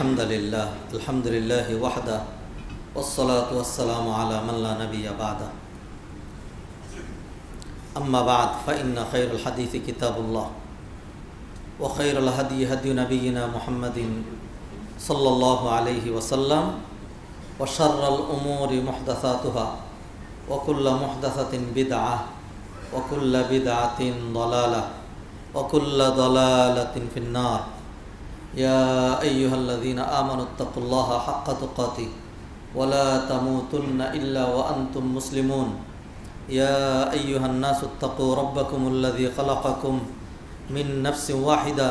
الحمد لله وحده والصلاة والسلام على من لا نبي بعده أما بعد فإن خير الحديث كتاب الله وخير الهدي هدي نبينا محمد صلى الله عليه وسلم وشر الأمور محدثاتها وكل محدثة بدعة وكل بدعة ضلالة وكل ضلالة في النار يا أيها الذين آمنوا اتقوا الله حق تقاته ولا تموتن إلا وأنتم مسلمون يا أيها الناس اتقوا ربكم الذي خلقكم من نفس واحدة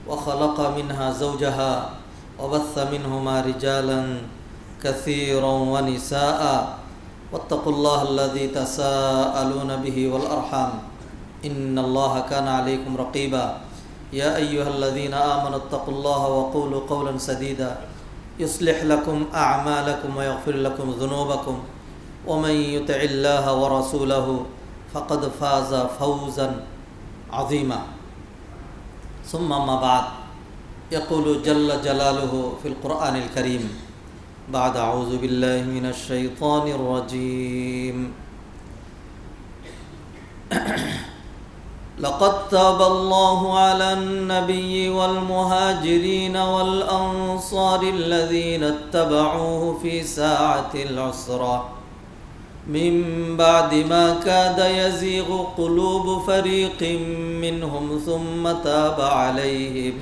وخلق منها زوجها وبث منهما رجالا كثيرا ونساء واتقوا الله الذي تساءلون به والأرحام إن الله كان عليكم رقيبا يا أيها الذين آمنوا اتقوا الله وقولوا قولا سديدا يصلح لكم أعمالكم ويغفر لكم ذنوبكم ومن يطع الله ورسوله فقد فاز فوزا عظيما ثم ما بعد يقول جل جلاله في القرآن الكريم بعد أعوذ بالله من الشيطان الرجيم لقد تاب الله على النبي والمهاجرين والأنصار الذين اتبعوه في ساعة العسرة من بعد ما كاد يزيغ قلوب فريق منهم ثم تاب عليهم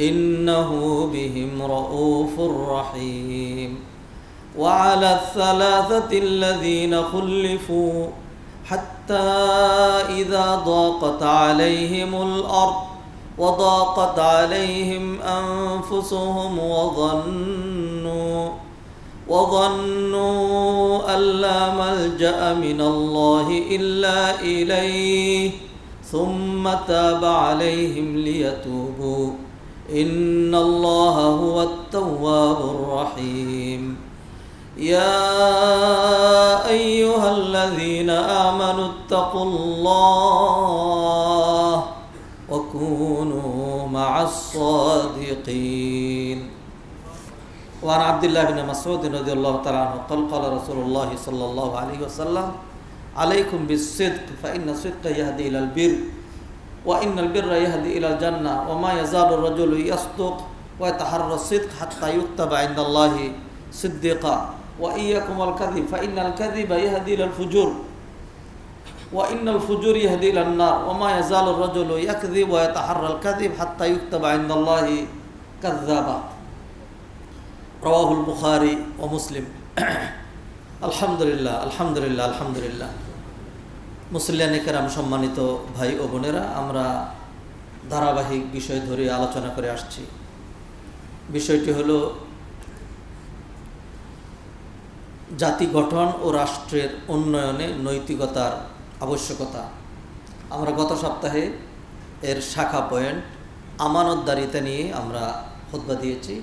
إنه بهم رؤوف رحيم وعلى الثلاثة الذين خلفوا حتى إذا ضاقت عليهم الأرض وضاقت عليهم أنفسهم وظنوا أن لا ملجأ من الله إلا إليه ثم تاب عليهم ليتوبوا إن الله هو التواب الرحيم يا أيها الذين آمنوا اتقوا الله وكونوا مع الصادقين وعن عبد الله بن مسعود رضي الله تعالى عنه قال قال رسول الله صلى الله عليه وسلم عليكم بالصدق فإن الصدق يهدي إلى البر وإن البر يهدي إلى الجنة وما يزال الرجل يصدق ويتحرى الصدق حتى يكتب عند الله صديقا وإياكم الكذب فإن الكذب يهدي إلى الفجور وإن الفجور يهدي إلى النار وما يزال الرجل يكذب ويتحرى الكذب حتى يكتب عند الله كذابا رواه البخاري ومسلم الحمد لله الحمد لله الحمد لله মুসলিয়ানে কেরাম সম্মানিত ভাই ও বোনেরা, আমরা ধারাবাহিক বিষয় ধরে আলোচনা করে আসছি। বিষয়টি হলো জাতি গঠন ও রাষ্ট্রের উন্নয়নে নৈতিকতার আবশ্যকতা। আমরা গত সপ্তাহে এর শাখা পয়েন্ট আমানতদারিতা নিয়ে আমরা খুতবা দিয়েছি।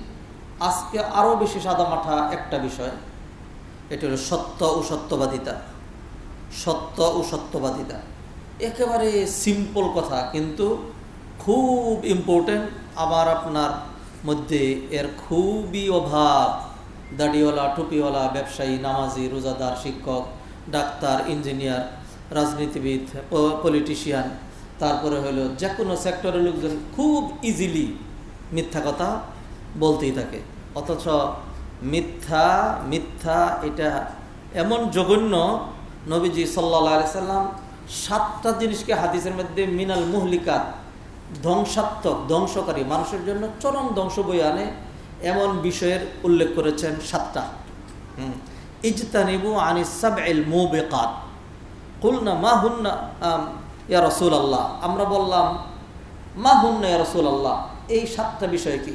আজকে আরও বেশি সাদামাঠা একটা বিষয়, এটি হলো সত্য ও সত্যবাদিতা। সত্য ও সত্যবাদিতা একেবারে সিম্পল কথা, কিন্তু খুব ইম্পর্টেন্ট। আবার আপনার মধ্যে এর খুবই অভাব। দাড়িওয়ালা, টুপিওয়ালা, ব্যবসায়ী, নামাজি, রোজাদার, শিক্ষক, ডাক্তার, ইঞ্জিনিয়ার, রাজনীতিবিদ, পলিটিশিয়ান, তারপরে হলো যে কোনো সেক্টরের লোকজন খুব ইজিলি মিথ্যা কথা বলতেই থাকে। অথচ মিথ্যা মিথ্যা এটা এমন জঘন্য, নবীজি সাল্লাল্লাহু আলাইহি সাল্লাম 7টা জিনিসকে হাদিসের মধ্যে মিনাল মুহলিকাত, ধ্বংসাত্মক, ধ্বংসকারী, মানুষের জন্য চরম ধ্বংস বয়ে আনে এমন বিষয়ের উল্লেখ করেছেন 7টা। ইজতানিবু আনিস সাবইল মুবিকাত কুলনা মা হুন্না ইয়া রাসূলুল্লাহ। আমরা বললাম মা হুন্না ইয়া রাসূলুল্লাহ, এই 7টা বিষয় কি?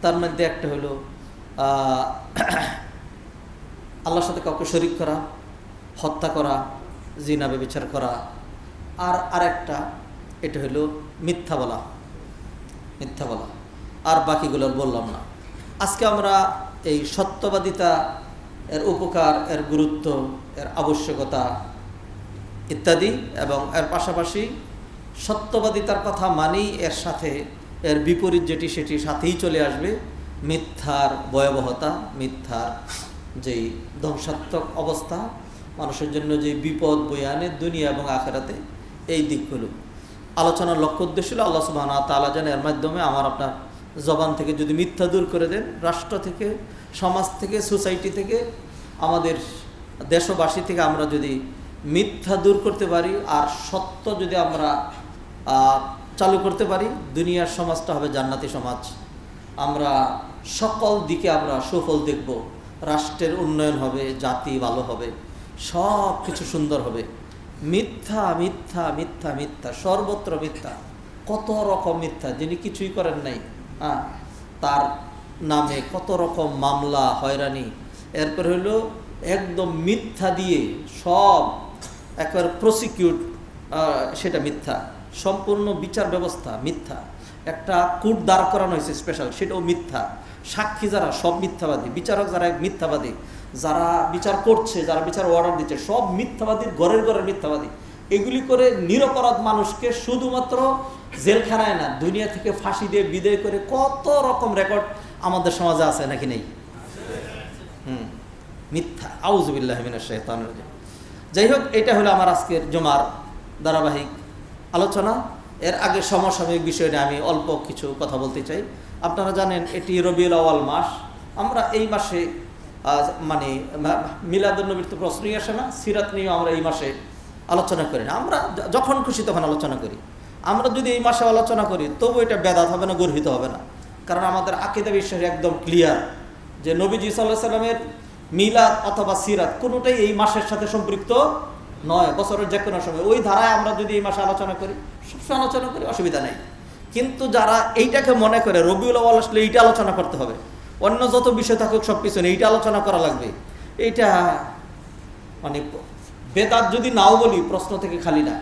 তার মধ্যে একটা হলো আল্লাহর সাথে কাউকে শরীক করা, হত্যা করা, জিনা ব্যভিচার করা, আর আরেকটা এটা হলো মিথ্যা বলা। মিথ্যা বলা, আর বাকিগুলো বললাম না। আজকে আমরা এই সত্যবাদিতা, এর উপকার, এর গুরুত্ব, এর আবশ্যকতা ইত্যাদি, এবং এর পাশাপাশি সত্যবাদিতার কথা মানেই এর সাথে এর বিপরীত যেটি সেটি সাথেই চলে আসবে, মিথ্যার ভয়াবহতা, মিথ্যার যেই ধ্বংসাত্মক অবস্থা, মানুষের জন্য যে বিপদ বয়ে আনে দুনিয়া এবং আখেরাতে, এই দিকগুলো আলোচনার লক্ষ্য উদ্দেশ্য ছিল আল্লাহ সুবহানাহু ওয়া তাআলা যেন এর মাধ্যমে আমার আপনার জবান থেকে যদি মিথ্যা দূর করে দেন, রাষ্ট্র থেকে, সমাজ থেকে, সোসাইটি থেকে, আমাদের দেশবাসী থেকে আমরা যদি মিথ্যা দূর করতে পারি আর সত্য যদি আমরা চালু করতে পারি, দুনিয়ার সমাজটা হবে জান্নাতি সমাজ। আমরা সকল দিকে আমরা সুফল দেখব, রাষ্ট্রের উন্নয়ন হবে, জাতি ভালো হবে, সব কিছু সুন্দর হবে। মিথ্যা মিথ্যা মিথ্যা মিথ্যা, সর্বত্র মিথ্যা, কত রকম মিথ্যা, যিনি কিছুই করেন নাই তার নামে কত রকম মামলা, হয়রানি। এরপর হলো একদম মিথ্যা দিয়ে সব একবার প্রসিকিউট, সেটা মিথ্যা, সম্পূর্ণ বিচার ব্যবস্থা মিথ্যা, একটা কোর্ট দাঁড় করানো হয়েছে স্পেশাল, সেটাও মিথ্যা, সাক্ষী যারা সব মিথ্যাবাদী, বিচারক যারা মিথ্যাবাদী, যারা বিচার করছে, যারা বিচার অর্ডার দিচ্ছে সব মিথ্যাবাদীর ঘরের ঘরের মিথ্যাবাদী। এগুলি করে নিরপরাধ মানুষকে শুধুমাত্র জেলখানায় না, দুনিয়া থেকে ফাঁসি দিয়ে বিদায় করে কত রকম রেকর্ড আমাদের সমাজে আছে নাকি নেই? মিথ্যা, আউযুবিল্লাহি মিনাশ শাইতানির রাজিম। যাই হোক, এটা হলো আমার আজকের জুমার ধারাবাহিক আলোচনা। এর আগে সমসাময়িক বিষয় নিয়ে আমি অল্প কিছু কথা বলতে চাই। আপনারা জানেন এটি রবিউল আউয়াল মাস। আমরা এই মাসে মানে মিলাদুন নবীর তো প্রশ্নই আসে না, সিরাত নিয়েও আমরা এই মাসে আলোচনা করি না। আমরা যখন খুশি তখন আলোচনা করি। আমরা যদি এই মাসে আলোচনা করি তবু এটা বেদাত হবে না, গর্হিত হবে না, কারণ আমাদের আকীদা বিশ্বাস একদম ক্লিয়ার যে নবীজি সাল্লাল্লাহু আলাইহি সাল্লামের মিলাদ অথবা সিরাত কোনোটাই এই মাসের সাথে সম্পৃক্ত নয়। বছরের যে কোনো সময় ওই ধারায় আমরা যদি এই মাসে আলোচনা করি, সবসময় আলোচনা করি, অসুবিধা নেই। কিন্তু যারা এইটাকে মনে করে রবিউল আউয়াল আসলে এইটা আলোচনা করতে হবে, অন্য যত বিষয় থাকুক সব পিছনে এইটা আলোচনা করা লাগবে, এইটা মানে বেদাত যদি নাও বলি প্রশ্ন থেকে খালি না।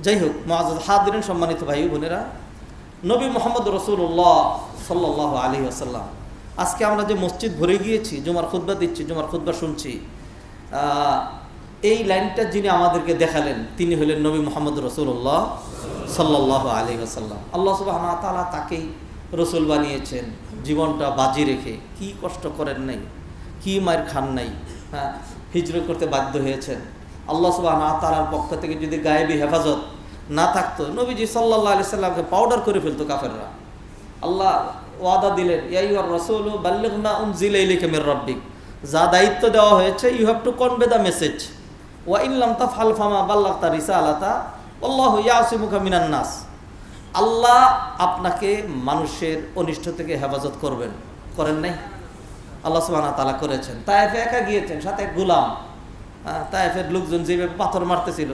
যাই হোক, মুআজ্জাজ হাদিরিন, সম্মানিত ভাই বোনেরা, নবী মুহাম্মদ রাসূলুল্লাহ সাল্লাল্লাহু আলাইহি ওয়াসাল্লাম, আজকে আমরা যে মসজিদ ভরে গিয়েছি, জুমার খুতবা দিচ্ছি, জুমার খুতবা শুনছি, এই লাইনটা যিনি আমাদেরকে দেখালেন তিনি হলেন নবী মুহাম্মদ রাসূলুল্লাহ সাল্লাল্লাহু আলাইহি ওয়াসাল্লাম। আল্লাহ সুবহানাহু ওয়া তাআলা তাকেই রসুল বানিয়েছেন, জীবনটা বাজি রেখে, কি কষ্ট করেন নাই, কি মায়ের খান নাই, হিজরত করতে বাধ্য হয়েছেন। আল্লাহ সুবহানাহু ওয়া তাআলার পক্ষ থেকে যদি গায়েবী হেফাজত না থাকতো, নবীজি সাল্লাল্লাহু আলাইহি সাল্লামকে পাউডার করে ফেলতো কাফেররা। আল্লাহ ওয়াদা দিলেন, ইয়া আইয়ুহার রাসূলু বাল্লিগ মা উনজিলা ইলাইকা মির রাব্বিক, যা দায়িত্ব দেওয়া হয়েছে, you have to convey the message, ওয়া ইন লাম তাফআল ফামা বাল্লাগতা রিসালাতা আল্লাহু ইয়াসিমুকা মিনান নাস। আল্লাহ আপনাকে মানুষের অনিষ্ট থেকে হেফাজত করবেন, করেন নাই? আল্লাহ সুবহানাহু ওয়া তাআলা করেছেন। তায়েফে একা গিয়েছেন, সাথে এক গোলাম। তায়েফের লোকজন যেভাবে পাথর মারতেছিল,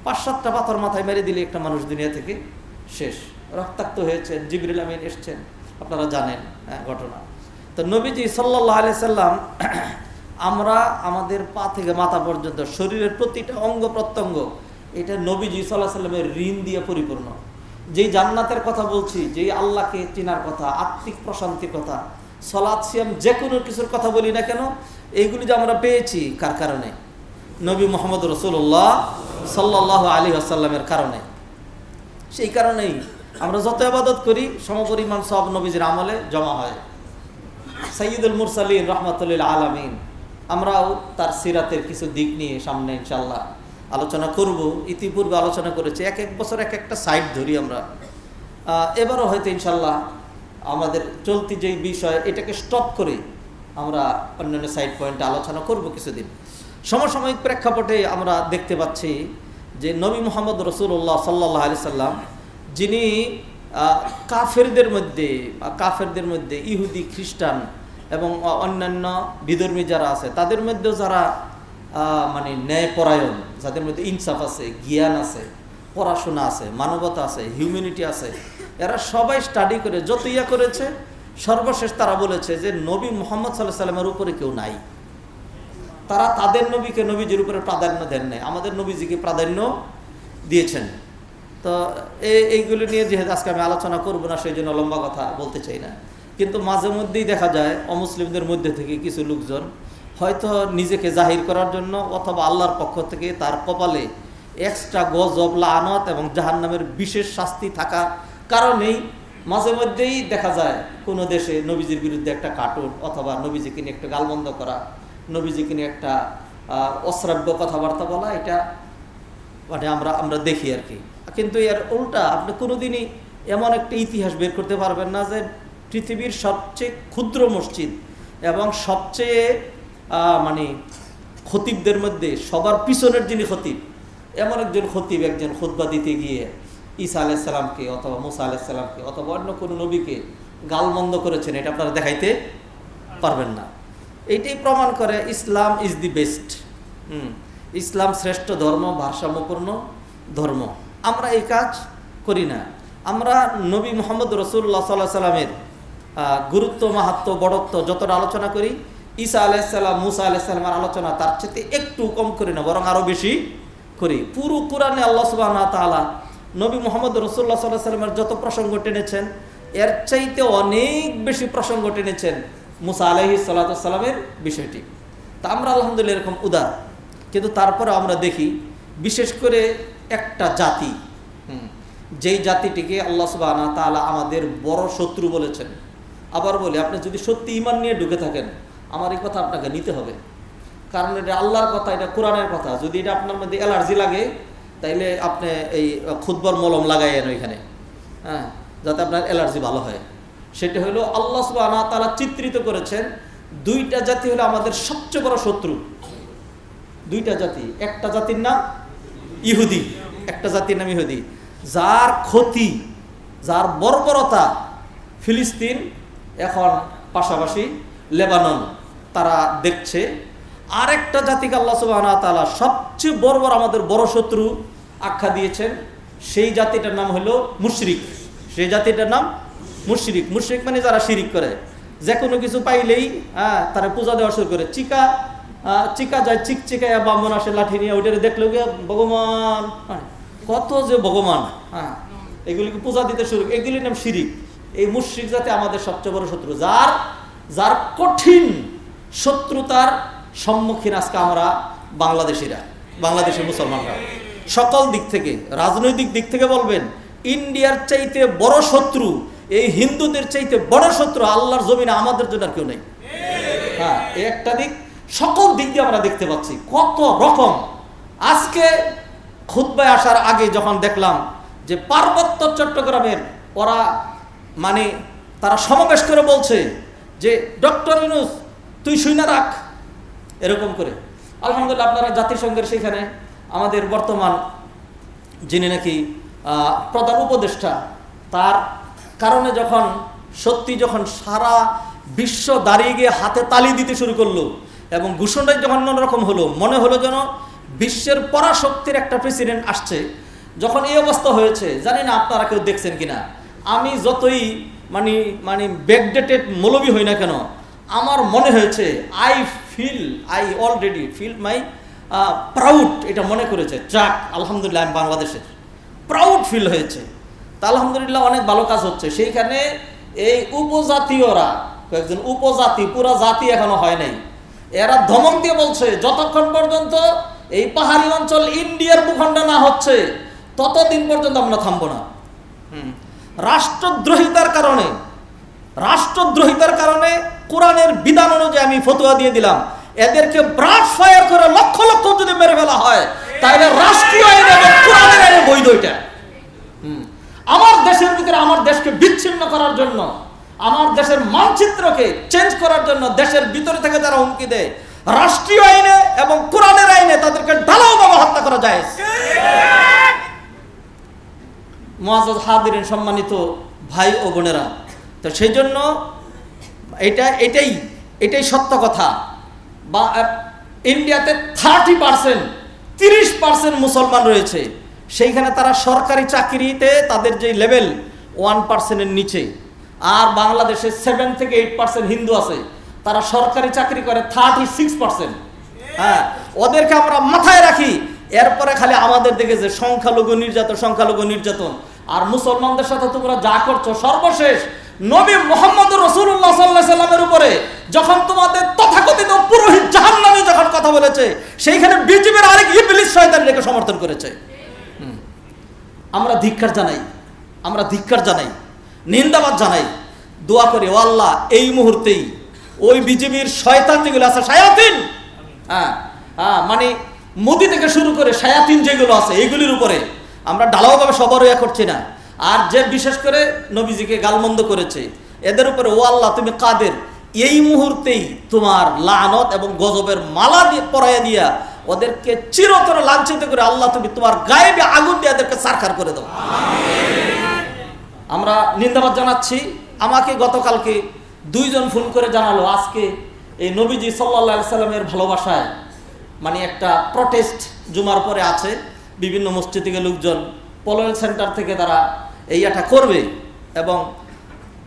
৫-৭টা পাথর মাথায় মেরে দিলে একটা মানুষ দুনিয়া থেকে শেষ, রক্তাক্ত হয়েছেন। জিবরিল আমিন এসছেন, আপনারা জানেন ঘটনা। তো নবীজি সাল্লাল্লাহু আলাইহি সাল্লাম, আমরা আমাদের পা থেকে মাথা পর্যন্ত শরীরের প্রতিটা অঙ্গ প্রত্যঙ্গ এটা নবীজি সাল্লাল্লাহু আলাইহি সাল্লামের ঋণ দিয়ে পরিপূর্ণ। যেই জান্নাতের কথা বলছি, যেই আল্লাহকে চেনার কথা, আত্মিক প্রশান্তির কথা, সালাত সিয়াম যে কোনো কিছুর কথা বলি না কেন, এইগুলি যে আমরা পেয়েছি কার কারণে? নবী মুহাম্মদ রাসূলুল্লাহ সাল্লাল্লাহু আলাইহি ওয়াসাল্লামের কারণে। সেই কারণেই আমরা যত ইবাদত করি সমপরিমাণ সব নবীজির আমলে জমা হয়। সাইয়্যিদুল মুরসালিন রাহমাতুল লিল আলামিন, আমরাও তার সিরাতের কিছু দিক নিয়ে সামনে ইনশাআল্লাহ আলোচনা করব। ইতিপূর্বে আলোচনা করেছি, এক এক বছর এক একটা সাইড ধরি আমরা। এবারও হয়তো ইনশাআল্লাহ আমাদের চলতি যেই বিষয় এটাকে স্টপ করে আমরা অন্যান্য সাইড পয়েন্টে আলোচনা করব কিছুদিন। সমসাময়িক প্রেক্ষাপটে আমরা দেখতে পাচ্ছি যে নবী মুহাম্মদ রাসূলুল্লাহ সাল্লাল্লাহু আলাইহি সাল্লাম, যিনি কাফেরদের মধ্যে ইহুদি, খ্রিস্টান এবং অন্যান্য বিধর্মী যারা আছে তাদের মধ্যেও যারা মানে ন্যায়পরায়ণ, যাদের মধ্যে ইনসাফ আছে, জ্ঞান আছে, পড়াশোনা আছে, মানবতা আছে, হিউম্যানিটি আছে, এরা সবাই স্টাডি করে যত ইয়া করেছে, সর্বশেষ তারা বলেছে যে নবী মুহাম্মদ সাল্লাল্লাহু আলাইহি সাল্লামের উপরে কেউ নাই। তারা তাদের নবীকে নবীজির উপরে প্রাধান্য দেন নাই, আমাদের নবীজিকে প্রাধান্য দিয়েছেন। তো এইগুলো নিয়ে যেহেতু আজকে আমি আলোচনা করব না, সেই জন্য লম্বা কথা বলতে চাই না। কিন্তু মাঝে মধ্যেই দেখা যায় অমুসলিমদের মধ্যে থেকে কিছু লোকজন হয়তো নিজেকে জাহির করার জন্য অথবা আল্লাহর পক্ষ থেকে তার কপালে এক্সট্রা গজব, লানত এবং জাহান্নামের বিশেষ শাস্তি থাকার কারণেই মাঝে মধ্যেই দেখা যায় কোনো দেশে নবীজির বিরুদ্ধে একটা কার্টুন অথবা নবীজিকে নিয়ে একটা গালমন্দ করা, নবীজিকে নিয়ে একটা অশ্রাব্য কথাবার্তা বলা, এটা মানে আমরা দেখি আর কি। কিন্তু এর উল্টা আপনি কোনোদিনই এমন একটা ইতিহাস বের করতে পারবেন না যে পৃথিবীর সবচেয়ে ক্ষুদ্র মসজিদ এবং সবচেয়ে মানে খতিবদের মধ্যে সবার পিছনের যিনি খতিব, এমন একজন খতিব একজন খুতবা দিতে গিয়ে ঈসা আলাইহিসসালামকে অথবা মুসা আলাইহিসসালামকে অথবা অন্য কোনো নবীকে গালমন্দ করেছেন, এটা আপনারা দেখাইতে পারবেন না। এইটাই প্রমাণ করে ইসলাম ইজ দি বেস্ট। ইসলাম শ্রেষ্ঠ ধর্ম, ভারসাম্যপূর্ণ ধর্ম। আমরা এই কাজ করি না। আমরা নবী মুহাম্মদ রাসূলুল্লাহ সাল্লাল্লাহু আলাইহি সাল্লামের গুরুত্ব, মাহাত্ম্য, বড়ত্ব যতটা আলোচনা করি, ঈসা আলাইহিসসালাম, মুসা আলাইহিসসালামের আলোচনা তার চেয়ে একটু কম করি না, বরং আরও বেশি করি। পুরো কোরআনে আল্লাহ সুবহানাহু ওয়া তাআলা নবী মুহাম্মদ রাসূলুল্লাহ সাল্লাল্লাহু আলাইহি সাল্লামের যত প্রসঙ্গ টেনেছেন, এর চাইতে অনেক বেশি প্রসঙ্গ টেনেছেন মুসা আলাইহিস সালাতু ওয়াস সালামের বিষয়টি। তা আমরা আলহামদুলিল্লাহ এরকম উদার, কিন্তু তারপরে আমরা দেখি বিশেষ করে একটা জাতি, যেই জাতিটিকে আল্লাহ সুবহানাহু ওয়া তাআলা আমাদের বড় শত্রু বলেছেন। আবার বলি, আপনি যদি সত্যি ঈমান নিয়ে ঢুকে থাকেন, আমার এই কথা আপনাকে নিতে হবে, কারণ এটা আল্লাহর কথা, এটা কোরআনের কথা। যদি এটা আপনার মধ্যে অ্যালার্জি লাগে, তাইলে আপনি এই খুতবার মলম লাগাইয়েন ওইখানে, হ্যাঁ, যাতে আপনার অ্যালার্জি ভালো হয়। সেটা হলো আল্লাহ সুবহানাহু ওয়া তাআলা চিত্রিত করেছেন দুইটা জাতি হলো আমাদের সবচেয়ে বড় শত্রু। দুইটা জাতি, একটা জাতির নাম ইহুদি, একটা জাতির নাম ইহুদি, যার ক্ষতি, যার বর্বরতা ফিলিস্তিন, এখন পাশাপাশি লেবানন তারা দেখছে। আরেকটা জাতিকে আল্লাহ সুবহানাহু ওয়া তাআলা সবচেয়ে বর্বর, আমাদের বড় শত্রু আখ্যা দিয়েছেন। সেই জাতিটার নাম হলো মুশরিক। সেই জাতিটার নাম মুশরিক। মুশরিক মানে যারা শিরিক করে, যে কোনো কিছু পাইলেই তারা পূজা দেওয়া শুরু করে। চিকা যায়, চিকচিকায় বামন আসে লাঠি নিয়ে, ওইটারে দেখলো গিয়ে ভগবান, কত যে ভগবান, এগুলিকে পূজা দিতে শুরু, এগুলির নাম শিরিক। এই মুশরিক জাতি আমাদের সবচেয়ে বড় শত্রু, যার কঠিন শত্রুতার সম্মুখীন আজকে আমরা বাংলাদেশের মুসলমানরা। সকল দিক থেকে, রাজনৈতিক দিক থেকে বলবেন, ইন্ডিয়ার চাইতে বড় শত্রু, এই হিন্দুদের চাইতে বড় শত্রু আল্লাহর জমিনে আমাদের জন্য আর কেউ নেই। হ্যাঁ, এই একটা দিক। সকল দিক দিয়ে আমরা দেখতে পাচ্ছি কত রকম। আজকে খুতবায় আসার আগে যখন দেখলাম যে পার্বত্য চট্টগ্রামের ওরা মানে তারা সমাবেশ করে বলছে যে ডক্টর ইউনূস তুই শুইনা রাখ, এরকম করে। আলহামদুলিল্লাহ, আপনারা জাতিসংঘের সেখানে আমাদের বর্তমান যিনি নাকি প্রধান উপদেষ্টা, তার কারণে যখন সারা বিশ্ব দাঁড়িয়ে গিয়ে হাতে তালি দিতে শুরু করলো এবং ঘোষণাটা যখন অন্যরকম হলো, মনে হলো যেন বিশ্বের পরাশক্তির একটা প্রেসিডেন্ট আসছে। যখন এই অবস্থা হয়েছে, জানি না আপনারা কেউ দেখছেন কিনা, আমি যতই মানে ব্যাকডেটেড মৌলবী হই না কেন, আমার মনে হয়েছে I already feel my proud, এটা মনে করেছে যাক আলহামদুলিল্লাহ আমি বাংলাদেশের, প্রাউড ফিল হয়েছে। তা আলহামদুলিল্লাহ অনেক ভালো কাজ হচ্ছে। সেইখানে এই উপজাতীয়রা, কয়েকজন উপজাতি, পুরা জাতি এখনো হয় নাই, এরা ধমক দিয়ে বলছে যতক্ষণ পর্যন্ত এই পাহাড়ি অঞ্চল ইন্ডিয়ার ভূখণ্ড না হচ্ছে ততদিন পর্যন্ত আমরা থামবো না। রাষ্ট্রদ্রোহিতার কারণে কোরআনের বিধান অনুযায়ী আমি ফতোয়া দিয়ে দিলাম, এদেরকে ব্রাশ ফায়ার করে লক্ষ লক্ষ যদি মেরে ফেলা হয়, তাহলে রাষ্ট্রীয় আইন এবং কোরআনের আইনে বৈধ এটা। আমার দেশের ভিতরে আমার দেশকে বিচ্ছিন্ন করার জন্য, আমার দেশের মানচিত্রকে চেঞ্জ করার জন্য দেশের ভিতরে থেকে যারা হুমকি দেয়, রাষ্ট্রীয় আইনে এবং কোরআনের আইনে তাদেরকে ঢালাওভাবে হত্যা করা যায়। মুআজ্জাজ হাদিরিন, সম্মানিত ভাই ও বোনেরা, তো সেই জন্য এটাই সত্য কথা। বা ইন্ডিয়াতে 30% মুসলমান রয়েছে, সেইখানে তারা সরকারি চাকরিতে তাদের যে লেভেল 1%-এর নিচে। আর বাংলাদেশে 7 থেকে 8% হিন্দু আছে, তারা সরকারি চাকরি করে 36%। হ্যাঁ, ওদেরকে আমরা মাথায় রাখি। এরপরে খালি আমাদের দিকে যে সংখ্যালঘু নির্যাতন, আর মুসলমানদের সাথে তোমরা যা করছো। সর্বশেষ নবী মুহাম্মদ রাসূলুল্লাহ সাল্লাল্লাহু আলাইহি সাল্লামের উপরে যখন তোমাদের তথাকথিত পুরোহিত জাহান্নামী যখন কথা বলেছে, সেইখানে বিজেপির আরেক ইবলিস শয়তান এটাকে সমর্থন করেছে। আমরা ধিক্কার জানাই। নিন্দাবাদ জানাই, দোয়া করি ও আল্লাহ এই মুহূর্তেই ওই বিজেপির শয়তান যেগুলো আছে, শায়াতিন, মানে মোদি থেকে শুরু করে শায়াতিন যেগুলো আছে এইগুলির উপরে আমরা ঢালাওভাবে সবার ইয়া করছি না, আর যে বিশেষ করে নবীজিকে গালমন্দ করেছে এদের উপরে ও আল্লাহ তুমি কাদের এই মুহূর্তেই তোমার লানত এবং গজবের মালা দিয়ে পরাইয়া দিয়া ওদেরকে চিরতরে লাঞ্ছিত করে আল্লাহ তুমি তোমার গায়েবে আগুন দিয়ে এদেরকে সারখার করে দাও। আমরা নিন্দাবাদ জানাচ্ছি। আমাকে গতকালকে 2 জন ফোন করে জানালো আজকে এই নবীজি সাল্লাল্লাহু আলাইহি সাল্লামের ভালোবাসায় মানে একটা প্রটেস্ট জুমার পরে আছে, বিভিন্ন মসজিদ থেকে লোকজন পলয়েল সেন্টার থেকে তারা এইটা করবে, এবং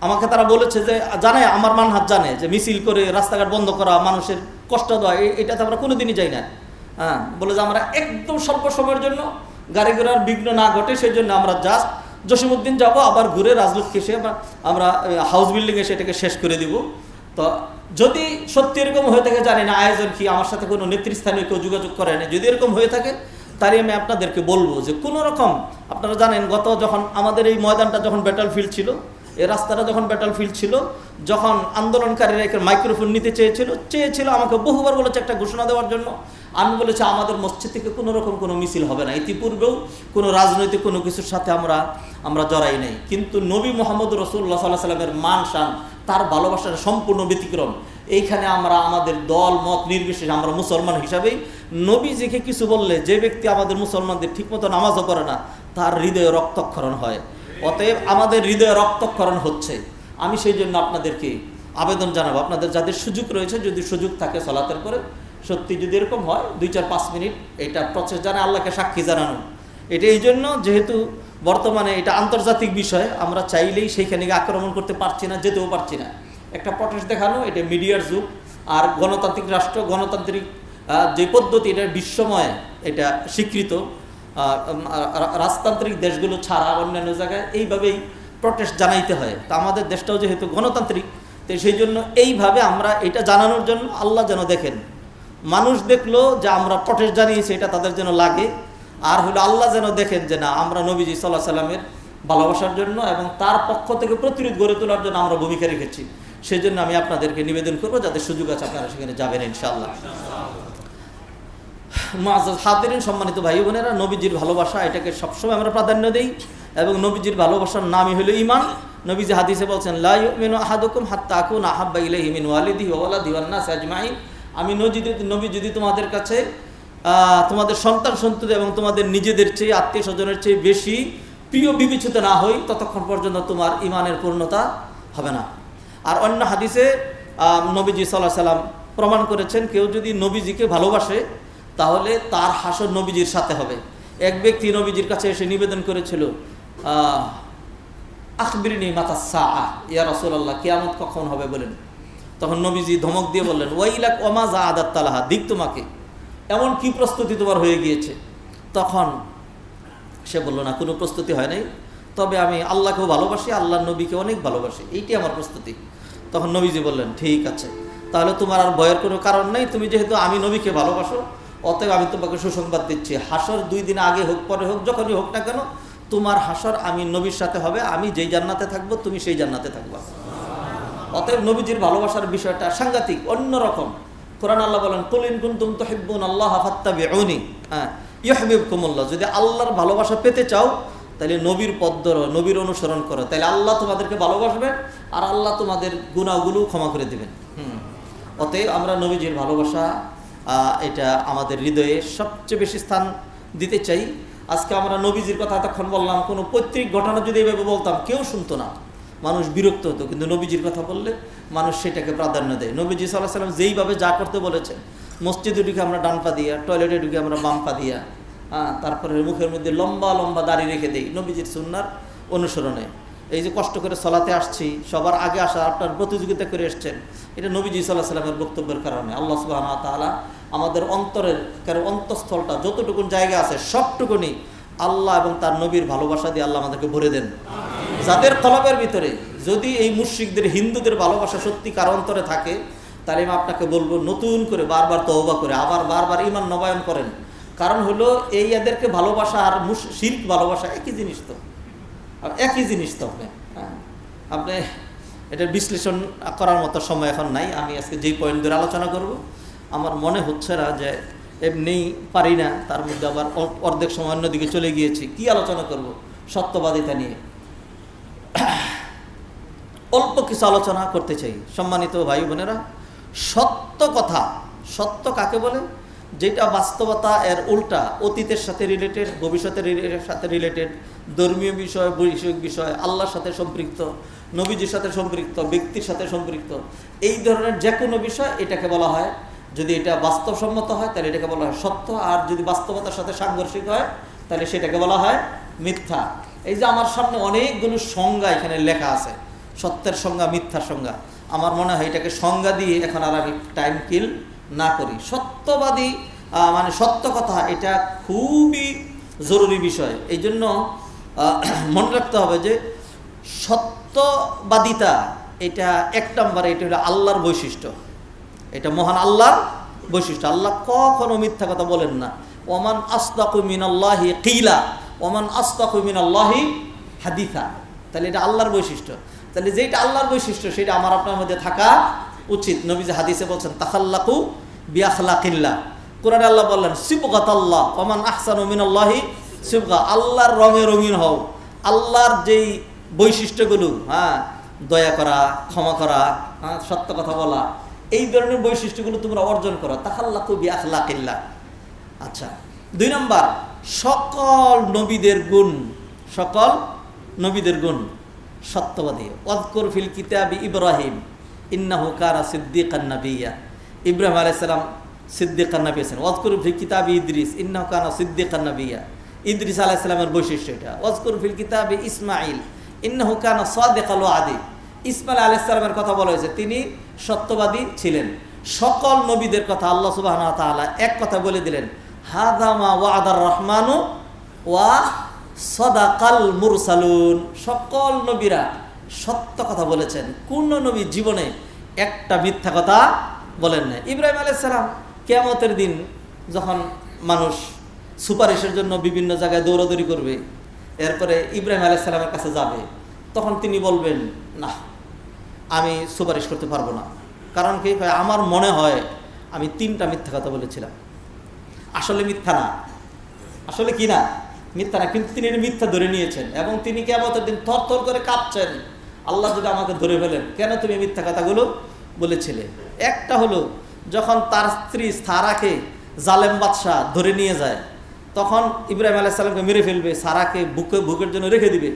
আমাকে তারা বলেছে যে জানে আমার মানহাজ জানে যে মিছিল করে রাস্তাঘাট বন্ধ করা, মানুষের কষ্ট দেওয়া, এটাতে আমরা কোনোদিনই যাই না। বলে যে আমরা একদম স্বল্প সময়ের জন্য গাড়ি ঘোড়ার বিঘ্ন না ঘটে সেই জন্য আমরা জাস্ট জসীমউদ্দিন যাব, আবার ঘুরে রাজলক্ষ্মী এসে আমরা হাউস বিল্ডিং এসে এটাকে শেষ করে দিব। তো যদি সত্যি এরকম হয়ে থাকে জানি না আয়োজন কি, আমার সাথে কোনো নেতৃস্থানীয় কেউ যোগাযোগ করে না, যদি এরকম হয়ে থাকে তাই আমি আপনাদেরকে বলবো যে কোনো রকম, আপনারা জানেন গত যখন আমাদের এই ময়দানটা যখন ব্যাটল ফিল্ড ছিল, এই রাস্তাটা যখন ব্যাটল ফিল্ড ছিল, যখন আন্দোলনকারীরা একটা মাইক্রোফোন নিতে চেয়েছিল আমাকে বহুবার বলেছে একটা ঘোষণা দেওয়ার জন্য, আমি বলেছি আমাদের মসজিদ থেকে কোনো রকম কোনো মিছিল হবে না। ইতিপূর্বেও কোনো রাজনৈতিক কোনো কিছুর সাথে আমরা জড়াই নাই, কিন্তু নবী মোহাম্মদ রাসূলুল্লাহ সাল্লাল্লাহু আলাইহি সাল্লামের মান শান, তার ভালোবাসার সম্পূর্ণ ব্যতিক্রম। এইখানে আমরা আমাদের দল মত নির্বিশেষে আমরা মুসলমান হিসাবেই নবীজিকে কিছু বললে যে ব্যক্তি আমাদের মুসলমানদের ঠিকমতো নামাজও করে না তার হৃদয়ে রক্তক্ষরণ হয়। অতএব আমাদের হৃদয়ে রক্তক্ষরণ হচ্ছে। আমি সেই জন্য আপনাদেরকে আবেদন জানাবো, আপনাদের যাদের সুযোগ রয়েছে যদি সুযোগ থাকে সালাতের পরে সত্যি যদি এরকম হয় 2-4-5 মিনিট এটা প্রসেস জানা আল্লাহকে সাক্ষী জানানো, এটা এই জন্য যেহেতু বর্তমানে এটা আন্তর্জাতিক বিষয়, আমরা চাইলেই সেইখানে আক্রমণ করতে পারছি না, যেতেও পারছি না। একটা প্রটেস্ট দেখানো এটা মিডিয়ার যুগ, আর গণতান্ত্রিক রাষ্ট্র গণতান্ত্রিক যে পদ্ধতি এটা বিশ্বময় এটা স্বীকৃত, রাজতান্ত্রিক দেশগুলো ছাড়া অন্যান্য জায়গায় এইভাবেই প্রটেস্ট জানাইতে হয়। তা আমাদের দেশটাও যেহেতু গণতান্ত্রিক, তো সেই জন্য এইভাবে আমরা এটা জানানোর জন্য আল্লাহ যেন দেখেন, মানুষ দেখলো যে আমরা প্রটেস্ট জানিয়েছি এটা তাদের যেন লাগে, আর হলো আল্লাহ যেন দেখেন যে না আমরা নবীজি সাল্লাল্লাহু আলাইহি সাল্লামের ভালোবাসার জন্য এবং তার পক্ষ থেকে প্রতিরোধ গড়ে তোলার জন্য আমরা ভূমিকা রেখেছি। সেই জন্য আমি আপনাদেরকে নিবেদন করবো যাদের সুযোগ আছে আপনারা সেখানে যাবেন ইনশাআল্লাহ। মুআজ্জাজ হাদিরিন, সম্মানিত ভাই বোনেরা, নবীজির ভালোবাসা এটাকে সবসময় আমরা প্রাধান্য দেই, এবং নবীজির ভালোবাসার নামই হলো ঈমান। নবীজি হাদিসে বলছেন লা ইউমিনু আহাদুকুম হাত্তা আকুনা আহাব্বা ইলাইহি মিন ওয়ালিদিহি ওয়া ওয়ালাদিহি ওয়ান নাসি আজমাইন। আমি নবী যদি তোমাদের কাছে তোমাদের সন্তান সন্ততি এবং তোমাদের নিজেদের চেয়ে আত্মীয় স্বজনের চেয়ে বেশি প্রিয় বিবেচিত না হই ততক্ষণ পর্যন্ত তোমার ঈমানের পূর্ণতা হবে না। আর অন্য হাদিসে নবীজি সাল্লাল্লাহু আলাইহি সাল্লাম প্রমাণ করেছেন কেউ যদি নবীজিকে ভালোবাসে তাহলে তার হাসর নবীজির সাথে হবে। এক ব্যক্তি নবীজির কাছে এসে নিবেদন করেছিল আখবিরনি মাতাস সাআ, ইয়া রাসূলুল্লাহ কিয়ামত কখন হবে বলেন। তখন নবীজি ধমক দিয়ে বললেন ওয়াইলাক ওমা যাআদাত তালাহা, দিক তোমাকে, এমন কি প্রস্তুতি তোমার হয়ে গিয়েছে। তখন সে বলল না কোনো প্রস্তুতি হয় নাই, তবে আমি আল্লাহকেও ভালোবাসি, আল্লাহর নবীকে অনেক ভালোবাসি, এইটি আমার প্রস্তুতি। তখন নবীজি বললেন ঠিক আছে, তাহলে তোমার আর ভয়ের কোনো কারণ নেই, তুমি যেহেতু আমি নবীকে ভালোবাসো অতএব আমি তোমাকে সুসংবাদ দিচ্ছি, হাসর 2 দিন আগে হোক পরে হোক যখনই হোক না কেন তোমার হাসর আমি নবীর সাথে হবে, আমি যেই জান্নাতে থাকবো তুমি সেই জান্নাতে থাকবা। অতএব নবীজির ভালোবাসার বিষয়টা সাংঘাতিক অন্যরকম। কোরআন আল্লাহ বলেন কুল ইন কুনতুম তুহিব্বুনাল্লাহ ফাত্তাবিউনি ইউহিব্বুকুমুল্লাহ, যদি আল্লাহর ভালোবাসা পেতে চাও তাহলে নবীর পথ ধরো, নবীর অনুসরণ করো, তাহলে আল্লাহ তোমাদেরকে ভালোবাসবেন আর আল্লাহ তোমাদের গুনাহগুলো ক্ষমা করে দেবেন। অতএব আমরা নবীজির ভালোবাসা এটা আমাদের হৃদয়ে সবচেয়ে বেশি স্থান দিতে চাই। আজকে আমরা নবীজির কথা এতক্ষণ বললাম, কোনো পৈতৃক ঘটনা যদি এইভাবে বলতাম কেউ শুনতো না, মানুষ বিরক্ত হতো, কিন্তু নবীজির কথা বললে মানুষ সেটাকে প্রাধান্য দেয়। নবীজি সাল্লাল্লাহু আলাইহি সাল্লাম যেইভাবে যা করতে বলেছেন, মসজিদে ঢুকে আমরা ডান পা দিয়া, টয়লেটে ঢুকে আমরা বাম পা দিয়া, তারপরে মুখের মধ্যে লম্বা লম্বা দাড়ি রেখে দেই নবীজির সুন্নার অনুসরণে। এই যে কষ্ট করে সলাতে আসছি, সবার আগে আসা, আপনার প্রতিযোগিতা করে এসছেন, এটা নবীজি সাল্লাল্লাহু আলাইহি সাল্লামের বক্তব্যের কারণে। আল্লাহ সুবহানাহু ওয়া তাআলা আমাদের অন্তরের অন্তঃস্থলটা যতটুকুন জায়গা আছে সবটুকুনি আল্লাহ এবং তার নবীর ভালোবাসা দিয়ে আল্লাহ আমাদেরকে ভরে দেন। যাদের কলবের ভিতরে যদি এই মুশরিকদের হিন্দুদের ভালোবাসা সত্যিকার অন্তরে থাকে, তাহলে আমি আপনাকে বলবো নতুন করে বারবার তওবা করে আবার বারবার ঈমান নবায়ন করেন। কারণ হলো এই এদেরকে ভালোবাসা আর শিরক ভালোবাসা একই জিনিস তো, একই জিনিস তো। আপনি এটার বিশ্লেষণ করার মতো সময় এখন নাই। আমি আজকে যেই পয়েন্ট ধরে আলোচনা করব, আমার মনে হচ্ছে না যে এমনিই পারি না, তার মধ্যে আবার অর্ধেক সময় অন্যদিকে চলে গিয়েছি। কি আলোচনা করব? সত্যবাদিতা নিয়ে অল্প কিছু আলোচনা করতে চাই। সম্মানিত ভাই বোনেরা, সত্য কথা, সত্য কাকে বলে? যেটা বাস্তবতা এর উল্টা, অতীতের সাথে রিলেটেড, ভবিষ্যতের সাথে রিলেটেড, ধর্মীয় বিষয়, বৈষয়িক বিষয়, আল্লাহর সাথে সম্পৃক্ত, নবীজির সাথে সম্পৃক্ত, ব্যক্তির সাথে সম্পৃক্ত, এই ধরনের যে কোনো বিষয় এটাকে বলা হয়, যদি এটা বাস্তবসম্মত হয় তাহলে এটাকে বলা হয় সত্য, আর যদি বাস্তবতার সাথে সাংঘর্ষিক হয় তাহলে সেটাকে বলা হয় মিথ্যা। এই যে আমার সামনে অনেকগুলো সংজ্ঞা এখানে লেখা আছে, সত্যের সংজ্ঞা, মিথ্যার সংজ্ঞা। আমার মনে হয় এটাকে সংজ্ঞা দিয়ে এখন আর আমি টাইম কিল না করি। সত্যবাদী মানে সত্য কথা, এটা খুবই জরুরি বিষয়। এই জন্য মনে রাখতে হবে যে সত্যবাদিতা এটা এক নম্বরে, এটা হলো আল্লাহর বৈশিষ্ট্য, এটা মহান আল্লাহর বৈশিষ্ট্য। আল্লাহ কখনো মিথ্যা কথা বলেন না। ওমান আসদাকু মিনাল্লাহি কিলা ওমান আসদাকু মিনাল্লাহি হাদিসা। তাহলে এটা আল্লাহর বৈশিষ্ট্য। তাহলে যেটা আল্লাহর বৈশিষ্ট্য সেটা আমার আপনার মধ্যে থাকা উচিত। নবীজি হাদিসে বলছেন তাখাল্লাকু বিআখলাকিল্লাহ। কোরআনে আল্লাহ বললেন সিবগাতাল্লাহ ওমান আহসানু মিনাল্লাহি সিবগা। আল্লাহর রঙে রঙিন হও। আল্লাহর যেই বৈশিষ্ট্যগুলো, দয়া করা, ক্ষমা করা, সত্য কথা বলা, এই ধরনের বৈশিষ্ট্যগুলো তোমরা অর্জন করো। তাখাল্লাকু বিআখলাকিল্লাহ। আচ্ছা, 2 নম্বর, সকল নবীদের গুণ, সকল নবীদের গুণ সত্যবাদী। ওয়াজকুর ফিল কিতাবি ইব্রাহিম ইন্নাহু কানা সিদ্দিকান নাবিয়্যা। ইব্রাহিম আলাইহিস সালাম সিদ্দিকান নবী ছিলেন। ওয়াজকুর ফিল কিতাবি ইদ্রিস ইন্নাহু কানা সিদ্দিকান নাবিয়্যা। ইদ্রিস আলাইহিস সালামের বৈশিষ্ট্য এটা। ওয়াজকুর ফিল কিতাবি ইসমাঈল ইন্নাহু কানা সাদিকাল ওয়াদি। ইসমাঈল আলাইহিস সালামের কথা বলা হয়েছে, তিনি সত্যবাদী ছিলেন। সকল নবীদের কথা আল্লাহ সুবহানাহু ওয়া তাআলা এক কথা বলে দিলেন, হাযা মা ওয়া'দার রহমানু ওয়া সাদাকাল মুরসালুন। সকল নবীরা সত্য কথা বলেছেন, কোন নবী জীবনে একটা মিথ্যা কথা বলেন না। ইব্রাহিম আলাইহিস সালাম কিয়ামতের দিন যখন মানুষ সুপারিশের জন্য বিভিন্ন জায়গায় দৌড়াদৌড়ি করবে, এরপরে ইব্রাহিম আলাইহিস সালামের কাছে যাবে, তখন তিনি বলবেন, না, আমি সুপারিশ করতে পারবো না। কারণ কি? আমার মনে হয় আমি 3টা মিথ্যা কথা বলেছিলাম। আসলে মিথ্যা না, আসলে কি না, মিথ্যা না, কিন্তু তিনি মিথ্যা ধরে নিয়েছেন এবং তিনি কিয়ামতের দিন থরথর করে কাঁপছেন, আল্লাহ যদি আমাকে ধরে ফেলেন, কেন তুমি মিথ্যা কথাগুলো বলেছিলে। একটা হলো যখন তার স্ত্রী সারাকে জালেম বাদশাহ ধরে নিয়ে যায়, তখন ইব্রাহিম আলাইহিস সালামকে মেরে ফেলবে, সারাকে ভুকের জন্য রেখে দিবে।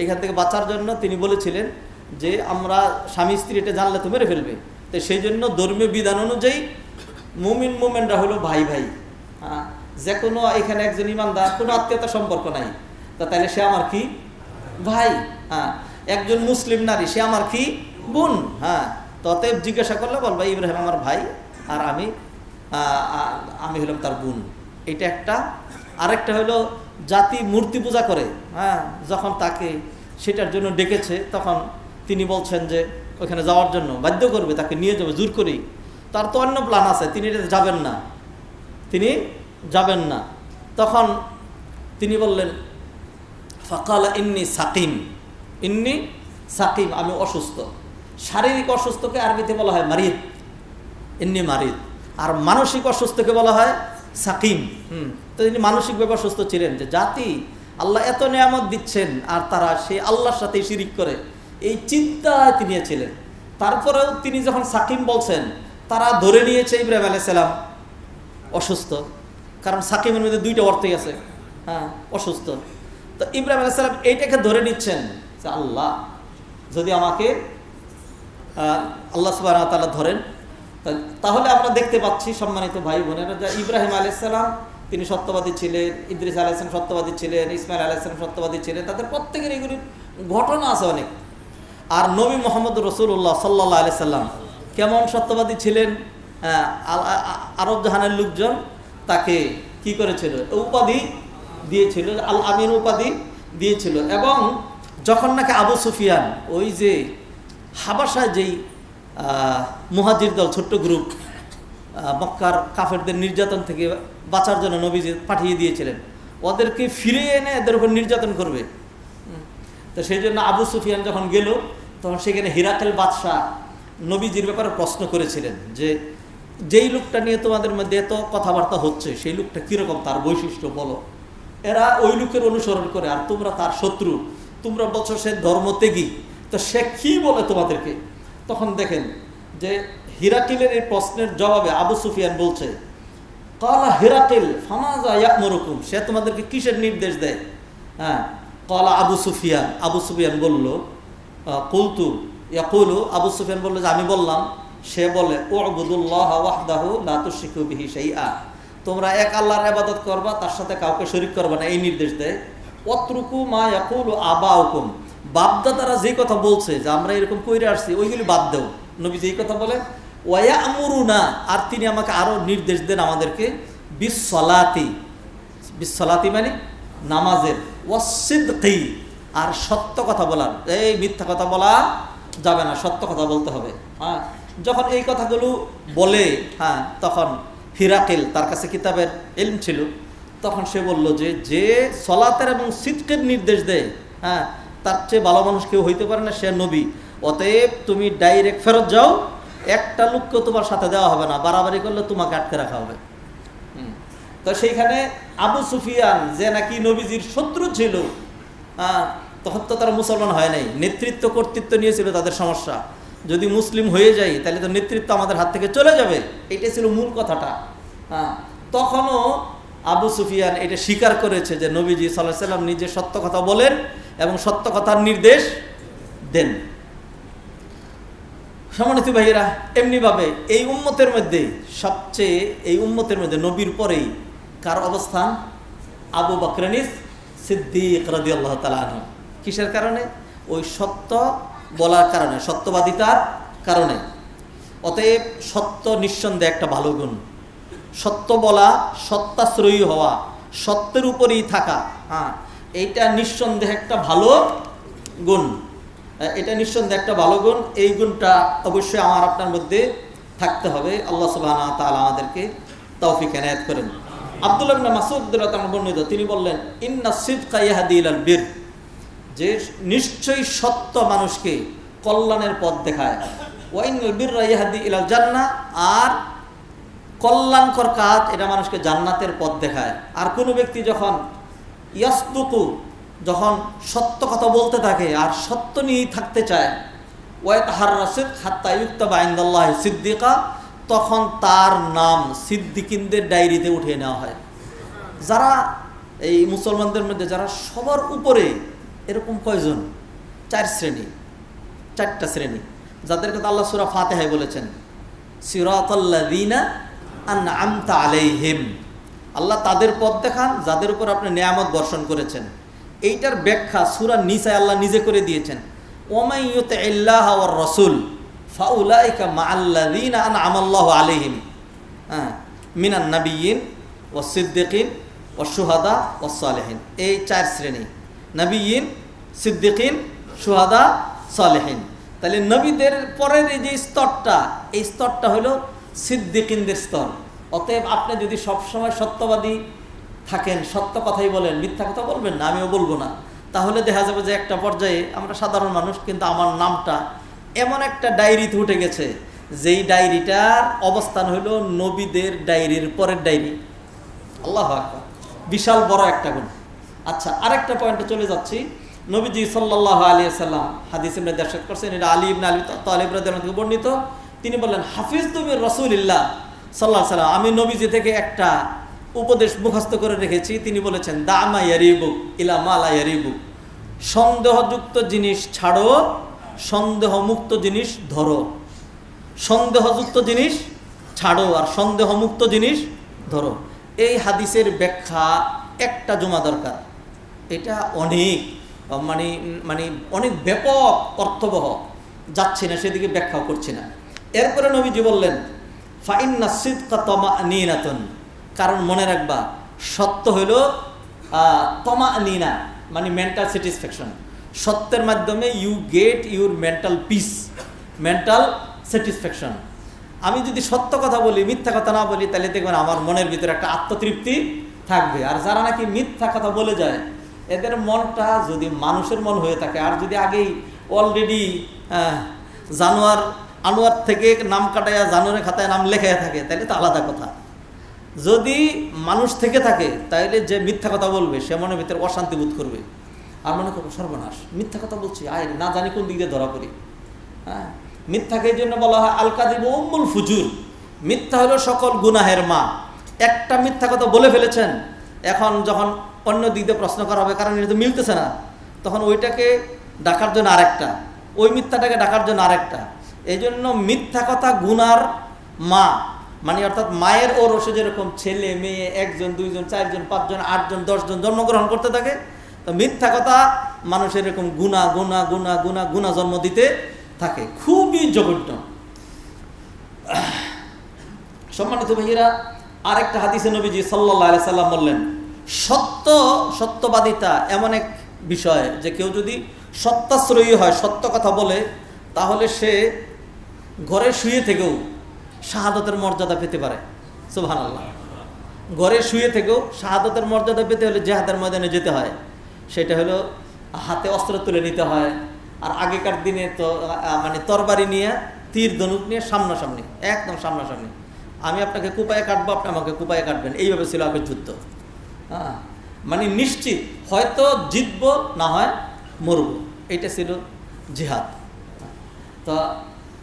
এখান থেকে বাঁচার জন্য তিনি বলেছিলেন যে আমরা স্বামী স্ত্রী এটা জানলে তো মেরে ফেলবে। তো সেই জন্য ধর্মীয় বিধান অনুযায়ী মোমেনরা হলো ভাই ভাই। যে কোনো এখানে একজন ইমানদার, কোনো আত্মীয়তা সম্পর্ক নাই, তা তাহলে সে আমার কি ভাই। একজন মুসলিম নারী, সে আমার কি বোন। ততএব জিজ্ঞাসা করলে বলবা ইব্রাহিম আমার ভাই আর আমি হলাম তার বোন। এটা একটা। আরেকটা হলো জাতি মূর্তি পূজা করে, যখন তাকে সেটার জন্য ডেকেছে, তখন তিনি বলছেন যে ওখানে যাওয়ার জন্য বাধ্য করবে, তাকে নিয়ে যাবে জোর করেই। তার তো অন্য প্ল্যান আছে, তিনি এটা যাবেন না, তিনি যাবেন না। তখন তিনি বললেন ফাকালা ইন্নি সাকিম, ইন্নি সাকিম, আমি অসুস্থ। শারীরিক অসুস্থকে আরবিতে বলা হয় মারিদ, ইন্নি মারিদ। আর মানসিক অসুস্থকে বলা হয় সাকিম। তো তিনি মানসিকভাবে অসুস্থ ছিলেন, যে জাতি আল্লাহ এত নিয়ামত দিচ্ছেন আর তারা সেই আল্লাহর সাথে শিরিক করে, এই চিন্তায় তিনি ছিলেন। তারপরেও তিনি যখন সাকিম বলছেন, তারা ধরে নিয়েছে ইব্রাহিম আলাইহিস সালাম অসুস্থ। কারণ সাকিমের মধ্যে 2টা অর্থই আছে, অসুস্থ। তো ইব্রাহিম আলাইহিস সালাম এইটাকে ধরে নিচ্ছেন যে আল্লাহ যদি আমাকে আল্লাহ সুবহানাহু ওয়া তাআলা ধরেন, তাহলে আমরা দেখতে পাচ্ছি সম্মানিত ভাই বোনেরা, যে ইব্রাহিম আলাইহিস সালাম তিনি সত্যবাদী ছিলেন, ইদ্রিস আলাইহিস সালাম সত্যবাদী ছিলেন, ইসমাঈল আলাইহিস সালাম সত্যবাদী ছিলেন। তাদের প্রত্যেকের এগুলির ঘটনা আছে অনেক। আর নবী মুহাম্মদ রাসূলুল্লাহ সাল্লাল্লাহু আলাইহি সাল্লাম কেমন সত্যবাদী ছিলেন? আরব জাহানের লোকজন তাকে কি করেছিল? উপাধি দিয়েছিল, আল আমিন উপাধি দিয়েছিল। এবং যখন নাকি আবু সুফিয়ান, ওই যে হাবাসায় যেই মুহাজির দল, ছোট্ট গ্রুপ, মক্কার কাফেরদের নির্যাতন থেকে বাঁচার জন্য নবীজি পাঠিয়ে দিয়েছিলেন, ওদেরকে ফিরিয়ে এনে এদের উপর নির্যাতন করবে। তো সেই জন্য আবু সুফিয়ান যখন গেল, তখন সেখানে হিরাকেল বাদশাহ নবীজির ব্যাপারে প্রশ্ন করেছিলেন যে যেই লোকটা নিয়ে তোমাদের মধ্যে এত কথাবার্তা হচ্ছে সেই লোকটা কীরকম, তার বৈশিষ্ট্য বলো। এরা ওই লোকের অনুসরণ করে, আর তোমরা তার শত্রু, তোমরা বলছো সে ধর্মত্যাগী, তো সে কী বলে তোমাদেরকে? তখন দেখেন যে হিরাকিলের এই প্রশ্নের জবাবে আবু সুফিয়ান বলছে, কালা হিরাকিল ফামাযা ইয়া'মুরুকুম, সে তোমাদেরকে কিসের নির্দেশ দেয়? হ্যাঁ, কালা আবু সুফিয়ান বলল, কুলতু ইয়াকুলু, আবু সুফিয়ান বলল যে আমি বললাম, সে বলে উ'বুদুল্লাহ ওয়াহদাহু লা তুশরিকু বিহি শাইআ, তোমরা এক আল্লাহর ইবাদত করবা, তার সাথে কাউকে শরীক করবা না, এই নির্দেশ দেয়। ওয়াতরুকু মা ইয়াকুলু আবাউকুম, বাপদাদারা যে কথা বলছে যে আমরা এরকম কইরে আসছি ওইগুলি বাদ দাও। নবী যেই কথা বলে ওয়ায়ামুরুনা, আর তিনি আমাকে আরো নির্দেশ দেন আমাদেরকে বিসসালাতি, বিসসালাতি মানে নামাজের, ওয়াসসিদকি, আর সত্য কথা বলার, এই মিথ্যা কথা বলা যাবে না, সত্য কথা বলতে হবে। হ্যাঁ, যখন এই কথাগুলো বলে, হ্যাঁ, তখন হিরাকিল, তার কাছে কিতাবের ইলম ছিল, তখন সে বলল যে যে সলাতের এবং সিদকের নির্দেশ দেয়, হ্যাঁ, তার চেয়ে ভালো মানুষ কেউ হইতে পারে না, সে নবী। অতএব তুমি ডাইরেক্ট ফেরত যাও, একটা লোককেও তোমার সাথে দেওয়া হবে না, বাড়াবাড়ি করলে তোমাকে আটকে রাখা হবে। তো সেইখানে আবু সুফিয়ান যে নাকি নবীজির শত্রু ছিল, তখন তো তারা মুসলমান হয় নাই, নেতৃত্ব কর্তৃত্ব নিয়েছিল তাদের সমস্যা। যদি মুসলিম হয়ে যাই তাহলে তো নেতৃত্ব আমাদের হাত থেকে চলে যাবে, এটাই ছিল মূল কথাটা। তখনও আবু সুফিয়ান এটা স্বীকার করেছে যে নবীজি সাল্লাল্লাহু আলাইহি ওয়াসাল্লাম নিজে সত্য কথা বলেন এবং সত্য কথার নির্দেশ দেন। সম্মানিত ভাইয়েরা, এমনিভাবে এই উম্মতের মধ্যে সবচেয়ে, এই উম্মতের মধ্যে নবীর পরেই কার অবস্থান? আবু বকর সিদ্দিক রাদিয়াল্লাহু তাআলা আনহু। কিসের কারণে? ওই সত্য বলার কারণে, সত্যবাদিতার কারণে। অতএব সত্য নিঃসন্দেহে একটা ভালো গুণ। সত্য বলা, সত্যাশ্রয়ী হওয়া, সত্যের উপরেই থাকা, এইটা নিঃসন্দেহে একটা ভালো গুণ। এটা নিঃসন্দেহে একটা ভালো গুণ। এই গুণটা অবশ্যই আমার আপনার মধ্যে থাকতে হবে। আল্লাহ সুবহানাহু ওয়া তাআলা আমাদেরকে তৌফিক এনায়েত করেন। আব্দুল্লাহ ইবনে মাসউদ রাদিয়াল্লাহু আনহু বর্ণিত, তিনি বললেন, ইন্না সিদকা ইয়াহদি ইলাল বির, যে নিশ্চয়ই সত্য মানুষকে কল্যাণের পথ দেখায়। ওয়া ইন্নাল বিররা ইয়াহদি ইলাল জান্নাহ, আর কল্যাণকর কাজ এটা মানুষকে জান্নাতের পথ দেখায়। আর কোনো ব্যক্তি যখন ইয়াসদুকু, যখন সত্য কথা বলতে থাকে আর সত্য নিয়েই থাকতে চায়, ওয়াতাহাররা সিদক হাত্তা ইউকতাবা ইনদাল্লাহি সিদ্দিকা, তখন তার নাম সিদ্দিকিনদের ডায়েরিতে উঠিয়ে নেওয়া হয়। যারা এই মুসলমানদের মধ্যে যারা সবার উপরে, এরকম কয়জন? 4 শ্রেণী, 4টা শ্রেণী, যাদের কথা আল্লাহ সূরা ফাতিহায় বলেছেন, সিরাতাল্লাযীনা আনআমতা আলাইহিম, আল্লাহ তাদের পথ দেখান যাদের উপর আপনি নিয়ামত বর্ষণ করেছেন। এইটার ব্যাখ্যা সূরা নিসায় আল্লাহ নিজে করে দিয়েছেন, ওয়ামান ইউতিইল্লাহ ওয়ার রাসূল ফাউলাইকা মাআল্লাযীনা আনআমাল্লাহু আলাইহিম মিনান নাবিয়্যিন ওয়াস সিদ্দিকিন ওয়াস শুহাদা ওয়াস সালিহিন। এই 4 শ্রেণী, নবিয়্যিন, সিদ্দিকিন, শুহাদা, সালিহিন। তাহলে নবীদের পরের এই যে স্তরটা, এই স্তরটা হলো সিদ্দিকিনদের স্তর। অতএব আপনি যদি সবসময় সত্যবাদী থাকেন, সত্য কথাই বলেন, মিথ্যা কথা বলবেন না, আমিও বলবো না, তাহলে দেখা যাবে যে একটা পর্যায়ে আমরা সাধারণ মানুষ, কিন্তু আমার নামটা এমন একটা ডায়েরিতে উঠে গেছে, যেই ডায়েরিটার অবস্থান হলো নবীদের ডায়েরির পরের ডায়েরি। আল্লাহু আকবার, বিশাল বড় একটা গুণ। আচ্ছা, আরেকটা পয়েন্টে চলে যাচ্ছি। নবীজি সাল্লাল্লাহু আলাইহি ওয়াসাল্লাম হাদিসে নির্দেশ করছেন, এটা আলী ইবনে আবি তালিব রাদিয়াল্লাহু আনহু থেকে বর্ণিত। তিনি বললেন, হাফিজতু মির রাসূলিল্লাহ সাল্লাল্লাহু আলাইহি ওয়াসাল্লাম, আমি নবীজি থেকে একটা উপদেশ মুখস্থ করে রেখেছি। তিনি বলেছেন, দামা ইয়ারিবুক ইলা মা লা ইয়ারিবুক, সন্দেহযুক্ত জিনিস ছাড়ো, সন্দেহমুক্ত জিনিস ধরো। সন্দেহযুক্ত জিনিস ছাড়ো আর সন্দেহমুক্ত জিনিস ধরো। এই হাদিসের ব্যাখ্যা একটা জমা দরকার। এটা অনেক মানে মানে অনেক ব্যাপক অর্থবহ, যাচ্ছি না সেদিকে, ব্যাখ্যাও করছি না। এরপরে নবীজি বললেন, ফাইন্না সিদকা তামানিনাতুন, কারণ মনে রাখবা সত্য হইল তামানিনা, মানে মেন্টাল স্যাটিসফ্যাকশন। সত্যের মাধ্যমে you get your mental peace, mental satisfaction. আমি যদি সত্য কথা বলি, মিথ্যা কথা না বলি, তাহলে দেখবেন আমার মনের ভিতরে একটা আত্মতৃপ্তি থাকবে। আর যারা নাকি মিথ্যা কথা বলে যায়, এদের মনটা যদি মানুষের মন হয়ে থাকে, আর যদি আগেই অলরেডি জানোয়ার আনোয়ার থেকে নাম কাটাইয়া জানোয়ারের খাতায় নাম লেখাইয়া থাকে, তাহলে তো আলাদা কথা। যদি মানুষ থেকে থাকে তাহলে যে মিথ্যা কথা বলবে সে মনের ভিতরে অশান্তি বোধ করবে, আর মনে করবো সর্বনাশ, মিথ্যা কথা বলছি, আয় না জানি কোন দিক দিয়ে ধরা পড়ি। হ্যাঁ, মিথ্যাকে এই জন্য বলা হয় আল কাযিবু উম্মুল ফুজুর, মিথ্যা হলো সকল গুনাহের মা। একটা মিথ্যা কথা বলে ফেলেছেন, এখন যখন অন্য দিক দিয়ে প্রশ্ন করা হবে, কারণ এটা তো মিলতেছে না, তখন ওইটাকে ডাকার জন্য আরেকটা, ওই মিথ্যাটাকে ডাকার জন্য আরেকটা। এই জন্য মিথ্যা কথা গুনার মা, মানে অর্থাৎ মায়ের ওরসে যেরকম ছেলে মেয়ে 1 জন 2 জন 4 জন 5 জন 8 জন 10 জন জন্মগ্রহণ করতে থাকে, তো মিথ্যা কথা মানুষের এরকম গুণা গুণা গুণা গুণা গুণা জন্ম দিতে থাকে, খুবই জঘন্য। সম্মানিত ভাইয়েরা, আরেকটা হাদিসে নবীজি সাল্লাল্লাহু আলাইহি সাল্লাম বললেন, সত্যবাদিতা এমন এক বিষয় যে কেউ যদি সত্যাশ্রয়ী হয়, সত্য কথা বলে, তাহলে সে ঘরে শুয়ে থেকেও শাহাদাতের মর্যাদা পেতে পারে। সুবহানাল্লাহ। ঘরে শুয়ে থেকেও শাহাদাতের মর্যাদা পেতে হলে জিহাদের ময়দানে যেতে হয়, সেটা হলো হাতে অস্ত্র তুলে নিতে হয়। আর আগেকার দিনে তো মানে তরবারি নিয়ে, তীর ধনুক নিয়ে সামনাসামনি, একদম সামনাসামনি, আমি আপনাকে কুপায়ে কাটবো, আপনি আমাকে কুপায়ে কাটবেন, এইভাবে ছিল আগের যুদ্ধ। হ্যাঁ, মানে নিশ্চিত হয়তো জিতবো, না হয় মরবো, এইটা ছিল জিহাদ। তো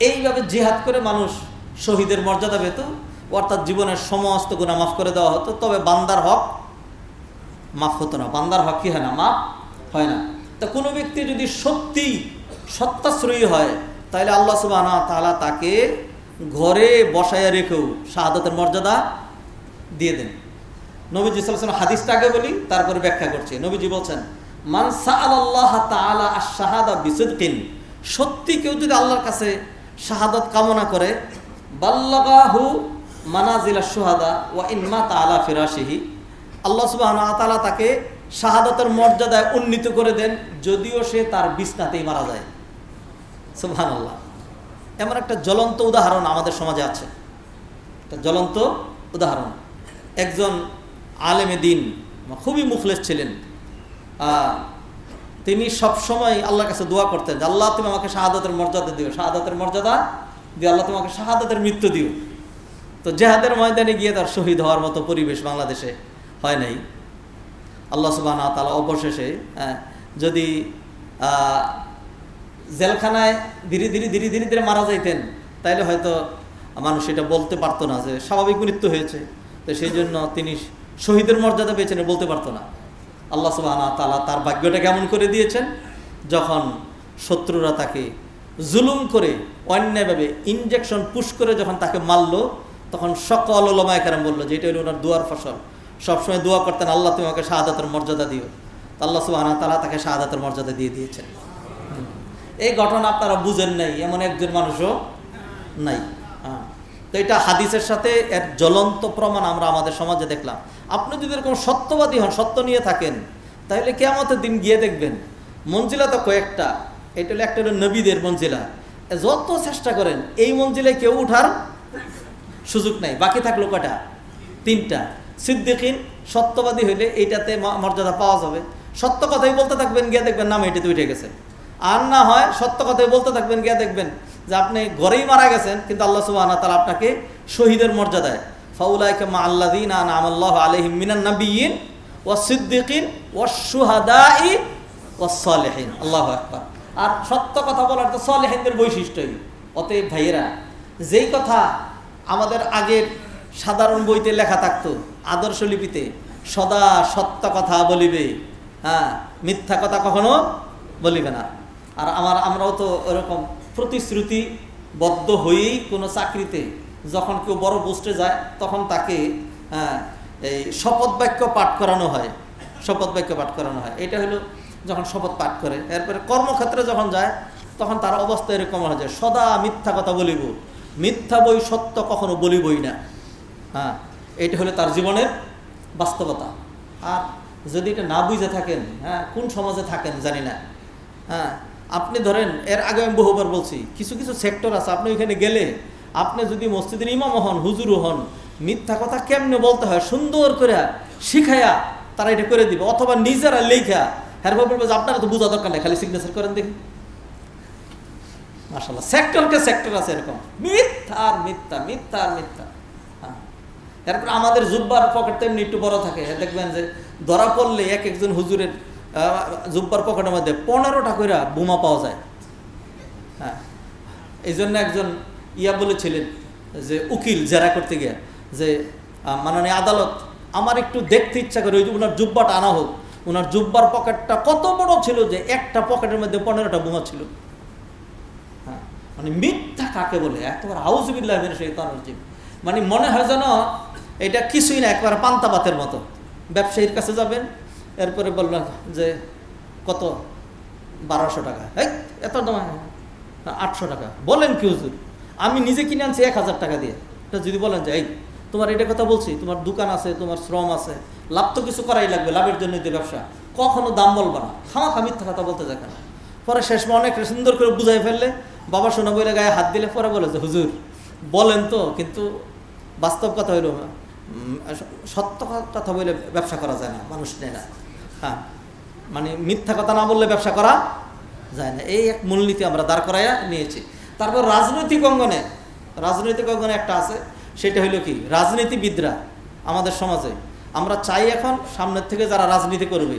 এইভাবে জিহাদ করে মানুষ শহীদের মর্যাদা পেত, অর্থাৎ জীবনের সমস্ত গুনাহ মাফ করে দেওয়া হতো। তবে বান্দার হক মাফ হতো না, বান্দার হক কি হয় না, মাফ হয় না। তো কোনো ব্যক্তি যদি সত্যি সত্যাশ্রয়ী হয়, তাহলে আল্লাহ সুবহানাহু ওয়া তাআলা তাকে ঘরে বসায়া রেখেও শাহাদাতের মর্যাদা দিয়ে দেন। নবীজি সাল্লাল্লাহু আলাইহি ওয়াসাল্লাম হাদিসটা আগে বলি, তারপরে ব্যাখ্যা করছি। নবীজি বলছেন, মান সাআলাল্লাহ তাআলা আশ-শাহাদা বিসিদকিন, সত্যি কেউ যদি আল্লাহর কাছে শাহাদাত কামনা করে, বাল্লাগাহু মানাজিলাশ শুহাদা ওয়া ইন মাতা আলা ফিরাশিহি, আল্লাহ সুবহানাহু ওয়া তাআলা তাকে শাহাদাতের মর্যাদায় উন্নীত করে দেন, যদিও সে তার বিছনাতেই মারা যায়। সুবহানাল্লাহ। এমন একটা জ্বলন্ত উদাহরণ আমাদের সমাজে আছে, একটা জ্বলন্ত উদাহরণ। একজন আলেমে দিন, খুবই মুখলেস ছিলেন, তিনি সবসময় আল্লাহর কাছে দোয়া করতেন যে আল্লাহ তুমি আমাকে শাহাদাতের মর্যাদা দিও, শাহাদাতের মর্যাদা দিও, আল্লাহ তোমাকে শাহাদাতের মৃত্যু দিও। তো জিহাদের ময়দানে গিয়ে তার শহীদ হওয়ার মতো পরিবেশ বাংলাদেশে হয় নাই। আল্লাহ সুবহানাহু ওয়া তাআলা অবশেষে যদি জেলখানায় ধীরে ধীরে ধীরে ধীরে ধীরে মারা যাইতেন, তাইলে হয়তো মানুষ এটা বলতে পারতো না যে স্বাভাবিক মৃত্যু হয়েছে, তো সেই জন্য তিনি শহীদের মর্যাদা পেয়েছেন বলতে পারতো না। আল্লাহ সুবহানাহু ওয়া তাআলা তার ভাগ্যটা কেমন করে দিয়েছেন, যখন শত্রুরা তাকে জুলুম করে অন্যায়ভাবে ইনজেকশন পুশ করে যখন তাকে মারলো, তখন সকল উলামায়ে কেরাম বললো যে এটা হলো ওনার দোয়ার ফসল। সবসময় দোয়া করতেন আল্লাহ তুমি আমাকে শাহাদাতের মর্যাদা দিও, আল্লাহ সুবহানাহু ওয়া তাআলা তাকে শাহাদাতের মর্যাদা দিয়ে দিয়েছেন। এই ঘটনা আপনারা বুঝেন নাই এমন একজন মানুষও নাই। তো এটা হাদিসের সাথে এর জ্বলন্ত প্রমাণ আমরা আমাদের সমাজে দেখলাম। আপনি যদি এরকম সত্যবাদী হন, সত্য নিয়ে থাকেন, তাহলে কিয়ামতের দিন গিয়ে দেখবেন মঞ্জিলা তো কয়েকটা, এটা হলো একটা হলো নবীদের মঞ্জিলা, যত চেষ্টা করেন এই মঞ্জিলায় কেউ উঠার সুযোগ নাই। বাকি থাকলো কয়টা? 3টা। সিদ্দিকিন, সত্যবাদী হইলে এইটাতে মর্যাদা পাওয়া যাবে, সত্য কথাই বলতে থাকবেন, গিয়ে দেখবেন নাম এটাতে উঠে গেছে। আর না হয় সত্য কথাই বলতে থাকবেন, গিয়ে দেখবেন যে আপনি ঘরেই মারা গেছেন, কিন্তু আল্লাহ সুবহানাহু ওয়া তাআলা আপনাকে শহীদের মর্যাদায়, ফাউলাইকা মা আল্লাযীনা আনআমা আল্লাহু আলাইহিম মিনান নাবিয়্যিন ওয়াস সিদ্দিকিন ওয়াশ শুহাদাই ওয়াস সালিহিন। আল্লাহু আকবার। আর সত্য কথা বলার তো সালেহিনদের বৈশিষ্ট্যই। অতএব ভাইয়েরা, যেই কথা আমাদের আগের সাধারণ বইতে লেখা থাকতো, আদর্শ লিপিতে, সদা সত্য কথা বলিবে, মিথ্যা কথা কখনো বলিবে না। আর আমরাও তো এরকম প্রতিশ্রুতিবদ্ধ হয়েই কোনো চাকরিতে যখন কেউ বড় পোস্টে যায়, তখন তাকে এই শপথ বাক্য পাঠ করানো হয়, শপথ বাক্য পাঠ করানো হয়। এটা হলো যখন শপথ পাঠ করে, এরপরে কর্মক্ষেত্রে যখন যায়, তখন তার অবস্থা এরকম হয় যে সদা মিথ্যা কথা বলিব, মিথ্যা বই সত্য কখনো বলিবই না। এটা হলো তার জীবনের বাস্তবতা। আর যদি এটা না বুঝে থাকেন, কোন সমাজে থাকেন জানি না। আপনি ধরেন, এর আগে আমি বহুবার বলছি, কিছু কিছু সেক্টর আছে, আপনি ওইখানে গেলে আপনি যদি মসজিদের ইমাম হন, হুজুরও হন, মিথ্যা কথা কেমনে বলতে হয় সুন্দর করে শিখাইয়া তারা এটা করে দিবে, অথবা নিজেরা লেখা হ্যাঁ বলবে যে আপনারা তো বোঝা দরকার নেই, খালি সিগনেচার করেন দেখি। মাশাআল্লাহ, সেক্টরকে সেক্টর আছে এরকম, মিথ্যা আর মিথ্যা, মিথ্যা আর মিথ্যা। হ্যাঁ, এরপর আমাদের জুব্বার পকেট তেমনি একটু বড় থাকে, দেখবেন যে ধরা পড়লে এক একজন হুজুরের জুব্বার পকেটের মধ্যে 15টা করে বোমা পাওয়া যায়। হ্যাঁ, এই জন্য একজন বলেছিলেন যে উকিল জেরা করতে গিয়ে যে মাননীয় আদালত, আমার একটু দেখতে ইচ্ছা করে ওই যে ওনার জুব্বাটা আনা হোক। ওনার জুব্বার পকেটটা কত বড় ছিল যে একটা পকেটের মধ্যে 15টা বোমা ছিল। হ্যাঁ, মানে মিথ্যা কাকে বলে, একেবারে আউযুবিল্লাহি মিনাশ শাইতানির রাজিম। মানে মনে হয় যেন এটা কিছুই না, একবারে পান্তা ভাতের মতো। ব্যবসায়ীর কাছে যাবেন, এরপরে বলবেন যে কত, 1200 টাকা, এই এত দাম, 800 টাকা। বলেন কি হুজুর, আমি নিজে কিনে আনছি 1000 টাকা দিয়ে। এটা যদি বলেন যে এই তোমার এটা কথা বলছি, তোমার দোকান আছে, তোমার শ্রম আছে, লাভ তো কিছু করাই লাগবে, লাভের জন্য যে ব্যবসা, কখনো দাম বলবা না, খামাখা মিথ্যা কথা বলতে যাবে না। পরে শেষ অনেক সুন্দর করে বুঝাই ফেললে, বাবা শোনা বইলে গায়ে হাত দিলে পরে বলে যে হুজুর বলেন তো, কিন্তু বাস্তব কথা হইল সত্য কথা বলে ব্যবসা করা যায় না, মানুষ নেয় না। হ্যাঁ, মানে মিথ্যা কথা না বললে ব্যবসা করা যায় না, এই এক মূলনীতি আমরা দাঁড় করাইয়া নিয়েছি। তারপর রাজনৈতিক অঙ্গনে একটা আছে, সেটা হইল কি, রাজনীতিবিদরা আমাদের সমাজে আমরা চাই এখন সামনের থেকে যারা রাজনীতি করবে,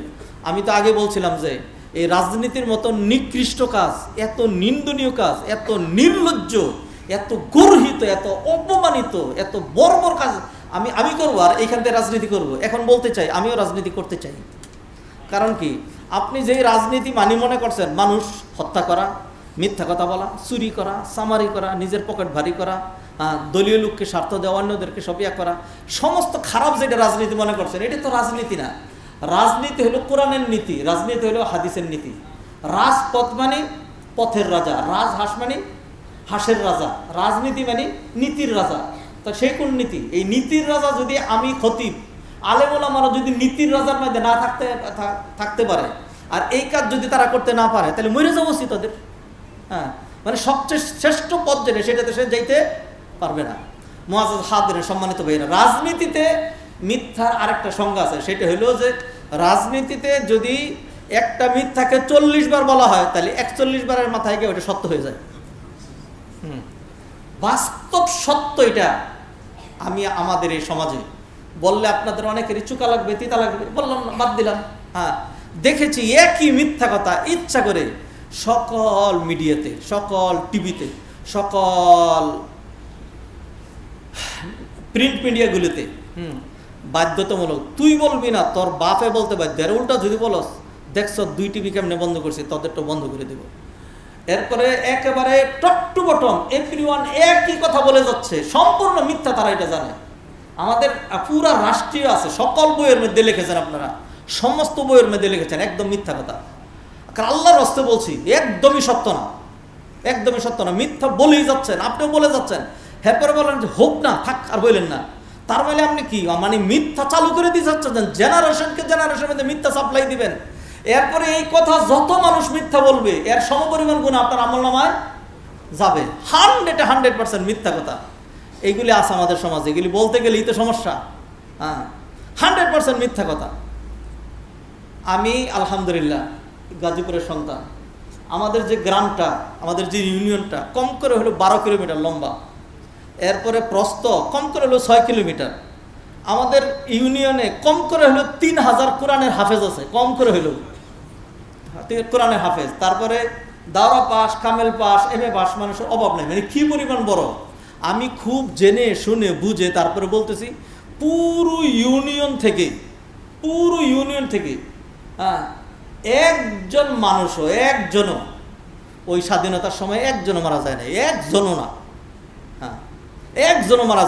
আমি তো আগে বলছিলাম যে এই রাজনীতির মতো নিকৃষ্ট কাজ, এত নিন্দনীয় কাজ, এত নির্লজ্জ, এত গর্হিত, এত অপমানিত, এত বর্বর কাজ আমি করবো, আর এইখান থেকে রাজনীতি করব। এখন বলতে চাই আমিও রাজনীতি করতে চাই। কারণ কি, আপনি যেই রাজনীতি মানি মনে করছেন, মানুষ হত্যা করা, মিথ্যা কথা বলা, চুরি করা, চামারি করা, নিজের পকেট ভারী করা, দলীয় লোককে স্বার্থ দেওয়া, অন্যদেরকে সবিয়া করা, সমস্ত খারাপ যেটা রাজনীতি মনে করছেন, এটা তো রাজনীতি না। রাজনীতি হলো কোরআনের নীতি, রাজনীতি হলো হাদিসের নীতি। রাজপথ মানে পথের রাজা, রাজহাঁস মানে হাঁসের রাজা, রাজনীতি মানে নীতির রাজা। তো সেই কোন নীতি? এই নীতির রাজা যদি আমি খতিব, আলেম ওলামারা যদি নীতির রাজার মধ্যে না থাকতে পারে, আর এই কাজ যদি তারা করতে না পারে, তাহলে মরে যাবো তাদের। হ্যাঁ, মানে সবচেয়ে শ্রেষ্ঠ পথ যেটা, সেটাতে সে যাইতে পারবে না। মুআজ্জাজ হাদিরের সম্মানিত ভাইরা, রাজনীতিতে মিথ্যার আরেকটা সংজ্ঞা আছে, সেটা হলো যে রাজনীতিতে যদি একটা মিথ্যাকে 40 বার বলা হয়, তাহলে 41 বারের মাথায় গিয়ে ওটা সত্য হয়ে যায়। বাস্তব সত্য এটা। আমি আমাদের এই সমাজে বললে আপনাদের অনেকেরই চুকা লাগবে, তিতা লাগবে, বললাম না, বাদ দিলাম। হ্যাঁ, দেখেছি একই মিথ্যা কথা ইচ্ছা করে সকল মিডিয়াতে, সকল টিভিতে, সকল প্রিন্ট মিডিয়াগুলোতে বাধ্যতামূলক, তুই বলবি না, তোর বাপে বলতে বাধ্য। আর উল্টা যদি বলস, দেখছ 2 টিভি কেমনে বন্ধ করছি, তাদেরটা বন্ধ করে দেব। এরপরে একেবারে টপ টু বটম এভরিওয়ান একই কথা বলে যাচ্ছে, সম্পূর্ণ মিথ্যা, তারা এটা জানে। আমাদের পুরা রাষ্ট্রীয় আছে, সকল বইয়ের মধ্যে লিখেছেন আপনারা, সমস্ত বইয়ের মধ্যে লিখেছেন একদম মিথ্যা কথা। কারণ আল্লাহর রাস্তে বলছি, একদমই সত্য না, একদমই সত্য না, মিথ্যা বলেই যাচ্ছেন, আপনিও বলে যাচ্ছেন। এরপরে বলেন যে হোক না, থাক, আর বললেন না। তার মানে আপনি কি, মানে মিথ্যা চালু করে দিয়ে যাচ্ছেন, জেনারেশনকে জেনারেশনের মিথ্যা সাপ্লাই দিবেন। এরপরে এই কথা যত মানুষ মিথ্যা বলবে, এর সমপরিমাণ গুণ আপনার আমলনামায় যাবে। 100% মিথ্যা কথা এইগুলি আছে আমাদের সমাজে, এগুলি বলতে গেলেই তো সমস্যা। হ্যাঁ, 100% মিথ্যা কথা। আমি আলহামদুলিল্লাহ গাজীপুরের সন্তান। আমাদের যে গ্রামটা, আমাদের যে ইউনিয়নটা কম করে হলো 12 কিলোমিটার লম্বা, এরপরে প্রস্থ কম করে হলো 6 কিলোমিটার। আমাদের ইউনিয়নে কম করে হলো 3000 কোরআনের হাফেজ আছে, কম করে হলো কোরআনের হাফেজ। তারপরে দাওরা পাস, কামেল পাস, এমএ পাস মানুষের অভাব নেই। মানে কি পরিমাণ বড়, আমি খুব জেনে শুনে বুঝে তারপরে বলতেছি, পুরো ইউনিয়ন থেকে হ্যাঁ, একজন মানুষও, একজনও ওই স্বাধীনতার সময় একজনও মারা যায় নাই, একজনও না। হ্যাঁ, একজনও মারা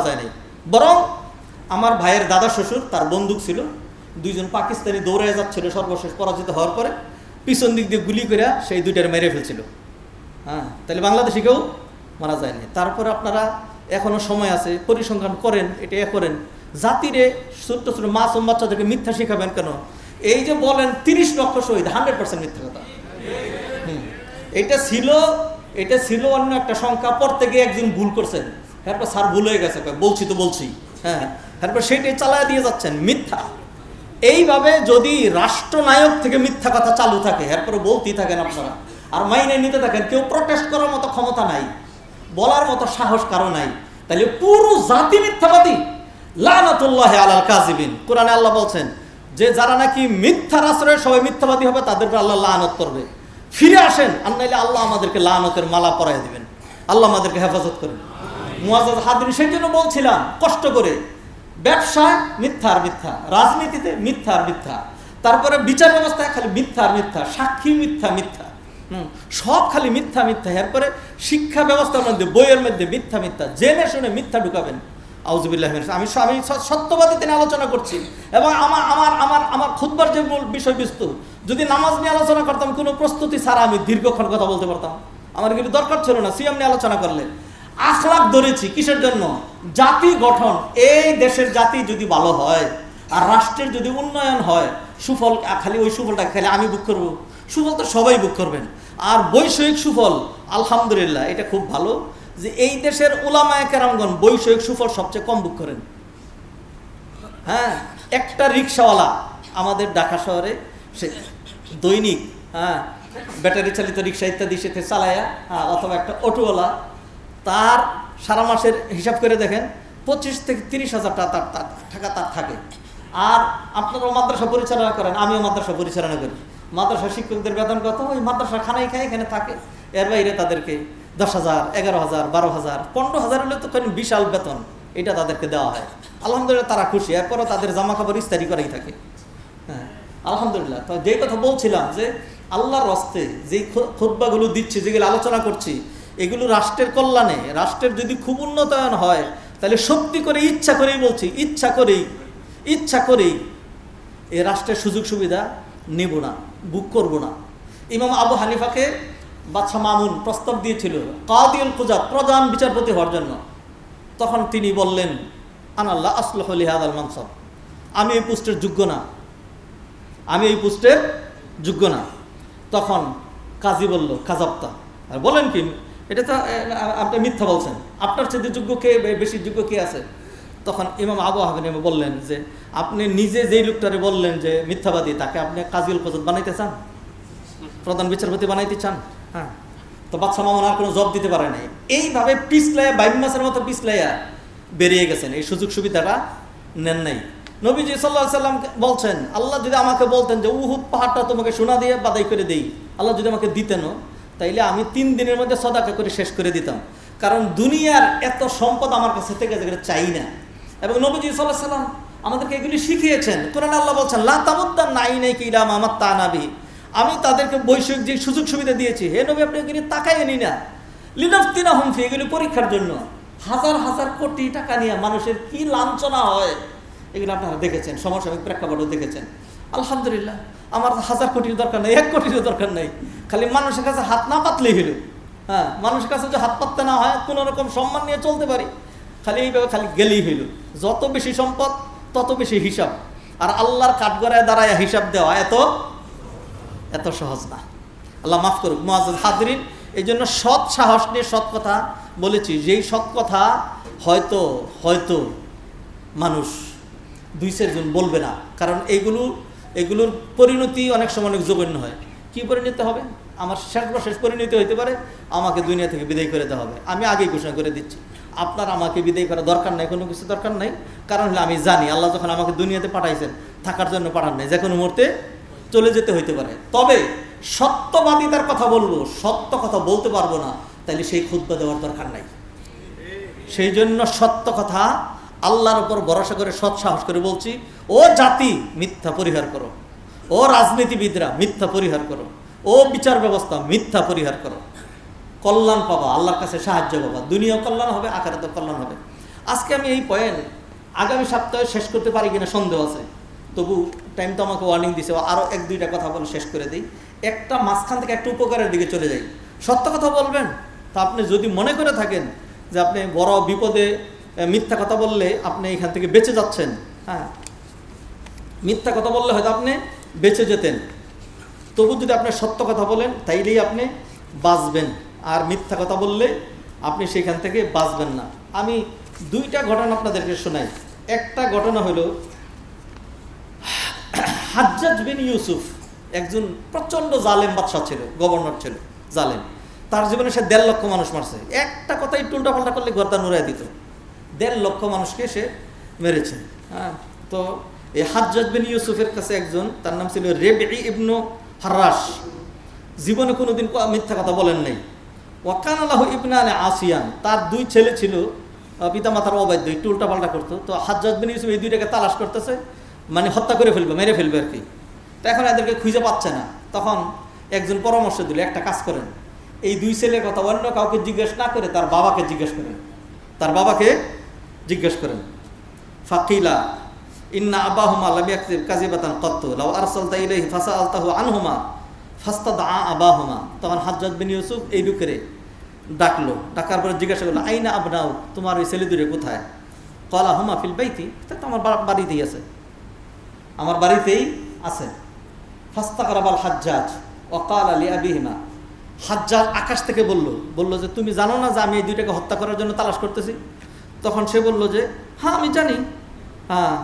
যায় নাই, বরং আমার ভাইয়ের দাদা শ্বশুর, তার বন্দুক ছিল, 2 জন পাকিস্তানি দৌড়ে যাচ্ছিল, সর্বশেষ পরাজিত হওয়ার পরে পিছন দিক দিয়ে গুলি করে সেই 2টার মেরে ফেলছিল। হ্যাঁ, তাহলে বাংলাদেশে কেউ মারা যায়নি। তারপরে আপনারা এখনো সময় আছে, পরিসংখ্যান করেন, এটা করেন, জাতিরে ছোট্ট ছোট মাসুম বাচ্চাদেরকে মিথ্যা শেখাবেন কেন? এই যে বলেন 30 লক্ষ শহীদ, 100% মিথ্যা কথা। এটা ছিল অন্য একটা সংখ্যা, পড়তে গিয়ে একজন ভুল করছেন, এরপর স্যার ভুল হয়ে গেছে, বলছি। হ্যাঁ, এরপর সেটাই চালায় দিয়ে যাচ্ছেন, মিথ্যা। এইভাবে যদি রাষ্ট্রনায়ক থেকে মিথ্যা কথা চালু থাকে, এরপরে বলতেই থাকেন আপনারা, আর মাইনে নিতে থাকেন। কেউ প্রটেস্ট করার মতো ক্ষমতা নাই, বলার মতো সাহস কারো নাই। তাহলে পুরো জাতি মিথ্যাবাদী। লানাতুল্লাহি আলাল কাযিবিন। কোরআনে আল্লাহ বলছেন যে যারা নাকি মিথ্যার আশ্রয়ে সবাই মিথ্যাবাদী হবে তাদের উপর আল্লাহ লানত করবে। ফিরে আসেন, আর নাইলে আল্লাহ আমাদেরকে লানতের মালা পরাই দিবেন। আল্লাহ আমাদেরকে হেফাজত করেন। মুআজ্জাজ হাদিন, সেই জন্য বলছিলাম কষ্ট করে, ব্যবসায় মিথ্যা আর মিথ্যা, রাজনীতিতে মিথ্যা আর মিথ্যা, তারপরে বিচার ব্যবস্থায় খালি মিথ্যা আর মিথ্যা, সাক্ষী মিথ্যা মিথ্যা, সব খালি মিথ্যা মিথ্যা। এরপরে শিক্ষা ব্যবস্থার মধ্যে, বইয়ের মধ্যে মিথ্যা মিথ্যা, জেনে শুনে মিথ্যা ঢুকাবেন। আউযুবিল্লাহি মিনাশ। আমি সত্যবাদী তিনি আলোচনা করছি, এবং আমার খুতবার যে মূল বিষয়বস্তু, যদি নামাজ নিয়ে আলোচনা করতাম কোনো প্রস্তুতি ছাড়া আমি দীর্ঘক্ষণ কথা বলতে পারতাম। আমার কিন্তু দরকার ছিল না সিয়াম নিয়ে আলোচনা করলে। আখলাক ধরেছি কিসের জন্য? জাতি গঠন। এই দেশের জাতি যদি ভালো হয় আর রাষ্ট্রের যদি উন্নয়ন হয়, সুফল খালি ওই সুফলটা খালি আমি বুক করবো, সুফল তো সবাই বুক করবেন। আর বৈষয়িক সুফল আলহামদুলিল্লাহ এটা খুব ভালো যে এই দেশের উলামায়ে কেরামগণ বৈষয়িক সুফল সবচেয়ে কম বুক করেন। হ্যাঁ, একটা রিক্সাওয়ালা আমাদের ঢাকা শহরে সে দৈনিক ব্যাটারি চালিত রিক্সা ইত্যাদি সাথে চালায়া, অথবা একটা অটোওয়ালা, তার সারা মাসের হিসাব করে দেখেন 25 থেকে 30,000 টাকা তার থাকে। আর আপনারাও মাদ্রাসা পরিচালনা করেন, আমিও মাদ্রাসা পরিচালনা করি। মাদ্রাসা শিক্ষকদের বেতন কত? ওই মাদ্রাসা খানাই খায় এখানে থাকে। এর বাইরে তাদেরকে 10,000, 11,000, 12,000, 15,000 হলে তো বিশাল বেতন, এটা তাদেরকে দেওয়া হয়। আলহামদুলিল্লাহ তারা খুশি। এরপরও তাদের জামা কাপড় ইস্তারি করাই থাকে। হ্যাঁ, আলহামদুলিল্লাহ। তো যেই কথা বলছিলাম যে আল্লাহর রাস্তে যেই খুতবাগুলো দিচ্ছি, যেগুলো আলোচনা করছি, এগুলো রাষ্ট্রের কল্যাণে, রাষ্ট্রের যদি খুব উন্নতায়ন হয় তাহলে সত্যি করে ইচ্ছা করেই বলছি, ইচ্ছা করেই এই রাষ্ট্রের সুযোগ সুবিধা নেব না, বুক করব না। ইমাম আবু হানিফাকে বাদশাহ মামুন প্রস্তাব দিয়েছিল কাদিউল কুজাত, প্রধান বিচারপতি হওয়ার জন্য। তখন তিনি বললেন, আনাল্লাহ আসলাহু লিহাদাল মানসাব, আমি এই পোস্টের যোগ্য না, আমি এই পোস্টের যোগ্য না। তখন কাজী বলল, কাজাবতা, আর বলেন কি, এটা তো আপনি মিথ্যা বলছেন, আপনার চেয়ে যোগ্য কে, বেশি যোগ্য কে আছে? তখন ইমাম আবু হানিফা বললেন যে আপনি নিজে যেই লোকটারে বললেন যে মিথ্যাবাদী, তাকে আপনি কাজীউল কুজাত বানাইতে চান, প্রধান বিচারপতি বানাইতে চান? হ্যাঁ। তো বাদশাহ মামুন আর কোনো জবাব দিতে পারে নাই। এইভাবে পিছলাইয়া, 22 মাসের মতো পিছলাইয়া বেরিয়ে গেছেন, এই সুযোগ সুবিধাটা নেন নাই। নবীজি সাল্লাল্লাহু আলাইহি সাল্লাম বলছেন, আল্লাহ যদি আমাকে বলতেন যে উহুদ পাহাড়টা তোমাকে সোনা দিয়ে বাদাই করে দেই, আল্লাহ যদি আমাকে দিতেনও, তাইলে আমি 3 দিনের মধ্যে সদাকা করে শেষ করে দিতাম। কারণ দুনিয়ার এত সম্পদ আমার কাছে থেকে যেগুলো চাই না। এবং নবীজি সাল্লাল্লাহু আলাইহি সাল্লাম আমাদেরকে এগুলি শিখিয়েছেন। কোরআনে আল্লাহ বলছেন, লা তামুদ্দান্না আইনাইকা ইলা মা মাত্তা'না বিহি, আমি তাদেরকে বৈষয়িক যে সুযোগ সুবিধা দিয়েছি, হে নবী আপনি এগুলি তাকাই নি না, লিনাফতিনাহুম ফি, এগুলি পরীক্ষার জন্য। হাজার হাজার কোটি টাকা নিয়ে মানুষের কি লাঞ্ছনা হয় এগুলো আপনারা দেখেছেন, সমসাময়িক প্রেক্ষাপটও দেখেছেন। আলহামদুলিল্লাহ, আমার 1000 কোটির দরকার নেই, 1 কোটিরও দরকার নেই, খালি মানুষের কাছে হাত না পাতলেই হলো। হ্যাঁ, মানুষের কাছে যে হাত পাততে না হয়, কোনো রকম সম্মান নিয়ে চলতে পারি, খালি এইভাবে খালি গেলেই হইল। যত বেশি সম্পদ তত বেশি হিসাব, আর আল্লাহর কাঠগড়ায় দাঁড়ায় হিসাব দেওয়া এত সহজ না। আল্লাহ মাফ করুক। মুআজ্জাজ হাজরিন, এই জন্য সৎ সাহস নিয়ে সৎ কথা বলেছি, যেই সৎ কথা হয়তো মানুষ 2-4 জন বলবে না, কারণ এগুলোর পরিণতি অনেক সময় অনেক জঘন্য হয়। কি পরিণতি হবে? আমার শেষ পরিণতি হইতে পারে আমাকে দুনিয়া থেকে বিদায় করে দেওয়া হবে। আমি আগেই ঘোষণা করে দিচ্ছি, আপনার আমাকে বিদায় করা দরকার নাই, কোনো কিছু দরকার নাই। কারণ হলে আমি জানি আল্লাহ যখন আমাকে দুনিয়াতে পাঠাইছেন থাকার জন্য পাঠান নাই, যে কোনো মুহূর্তে চলে যেতে হইতে পারে। তবে সত্যবাদিতার কথা বলবো, সত্য কথা বলতে পারবো না, তাইলে সেই খুতবা দেওয়ার দরকার নাই। সেই জন্য সত্য কথা আল্লাহর উপর ভরসা করে সৎ সাহস করে বলছি, ও জাতি মিথ্যা পরিহার করো, ও রাজনীতিবিদরা মিথ্যা পরিহার করো, ও বিচার ব্যবস্থা মিথ্যা পরিহার করো, কল্যাণ পাবা, আল্লাহর কাছে সাহায্য পাবা, দুনিয়াও কল্যাণ হবে, আখিরাতেও কল্যাণ হবে। আজকে আমি এই পয়েন্ট আগামী সপ্তাহে শেষ করতে পারি কিনা সন্দেহ আছে, তবু টাইম তো আমাকে ওয়ার্নিং দিছে, আরও 1-2টা কথা বলে শেষ করে দিই। একটা মাঝখান থেকে একটা উপকারের দিকে চলে যাই। সত্য কথা বলবেন, তা আপনি যদি মনে করে থাকেন যে আপনি বড় বিপদে মিথ্যা কথা বললে আপনি এখান থেকে বেঁচে যাচ্ছেন, হ্যাঁ, মিথ্যা কথা বললে হয়তো আপনি বেঁচে যেতেন, তবু যদি আপনি সত্য কথা বলেন তাইলেই আপনি বাঁচবেন, আর মিথ্যা কথা বললে আপনি সেখান থেকে বাঁচবেন না। আমি 2টা ঘটনা আপনাদেরকে শোনাই। একটা ঘটনা হলো, হাজ্জাজ বিন ইউসুফ একজন প্রচণ্ড জালেম বাদশা ছিল, গভর্নর ছিল। জালেম। তার জীবনে সে 1.5 লক্ষ মানুষ মারছে, একটা কথাই টুলটা পাল্টা করলে গর্দান উড়াই দিত। 1.5 লক্ষ মানুষকে সে মেরেছে। হ্যাঁ, তো এই হাজ্জাজ বিন ইউসুফের কাছে একজন, তার নাম ছিল রেবঈ ইবনু হাররাস, জীবনে কোনোদিন মিথ্যা কথা বলেন নাই। ওয়াকান আল্লাহ ইবনানে আসিয়ান, তার 2 ছেলে ছিল পিতামাতার অবাধ্য, একটু উল্টাপাল্টা করতো। তো হাজ্জাজ বিন ইউসুফ এই 2টাকে তালাশ করতেছে, মানে হত্যা করে ফেলবে, মেরে ফেলবে আর কি। তো এখন এদেরকে খুঁজে পাচ্ছে না। তখন একজন পরামর্শ দিল, একটা কাজ করেন, এই 2 ছেলের কথা অন্য কাউকে জিজ্ঞেস না করে তার বাবাকে জিজ্ঞেস করেন, তার বাবাকে জিজ্ঞেস করেন। ফাকিলা ইন্না আবাহুমা লাম ইয়াকযিব কাযিবাতান ক্বাত্তু লাউ আরসালতা ইলাইহি ফাসাআলতাহু আনহুমা ফাস্তাদআ আবাহুমা। তখন হাজ্জাজ বিন ইউসুফ এই লোকেরে ডাকলো, ডাকার পরে জিজ্ঞাসা করলো, আইনা আবনাউ, তোমার ওই ছেলে 2 কোথায়? ক্বালা হুমা ফিল বাইতি, তা তো আমার বাড়িতেই আছে, আমার বাড়িতেই আছে। ফাস্তাগরাবাল হাজ্জাজ ওয়া ক্বালা লিআবিহিমা, হাজ্জাজ আকাশ থেকে বলল যে তুমি জানো না যে আমি এই 2টাকে হত্যা করার জন্য তালাশ করতেছি? তখন সে বলল যে হ্যাঁ আমি জানি। হ্যাঁ,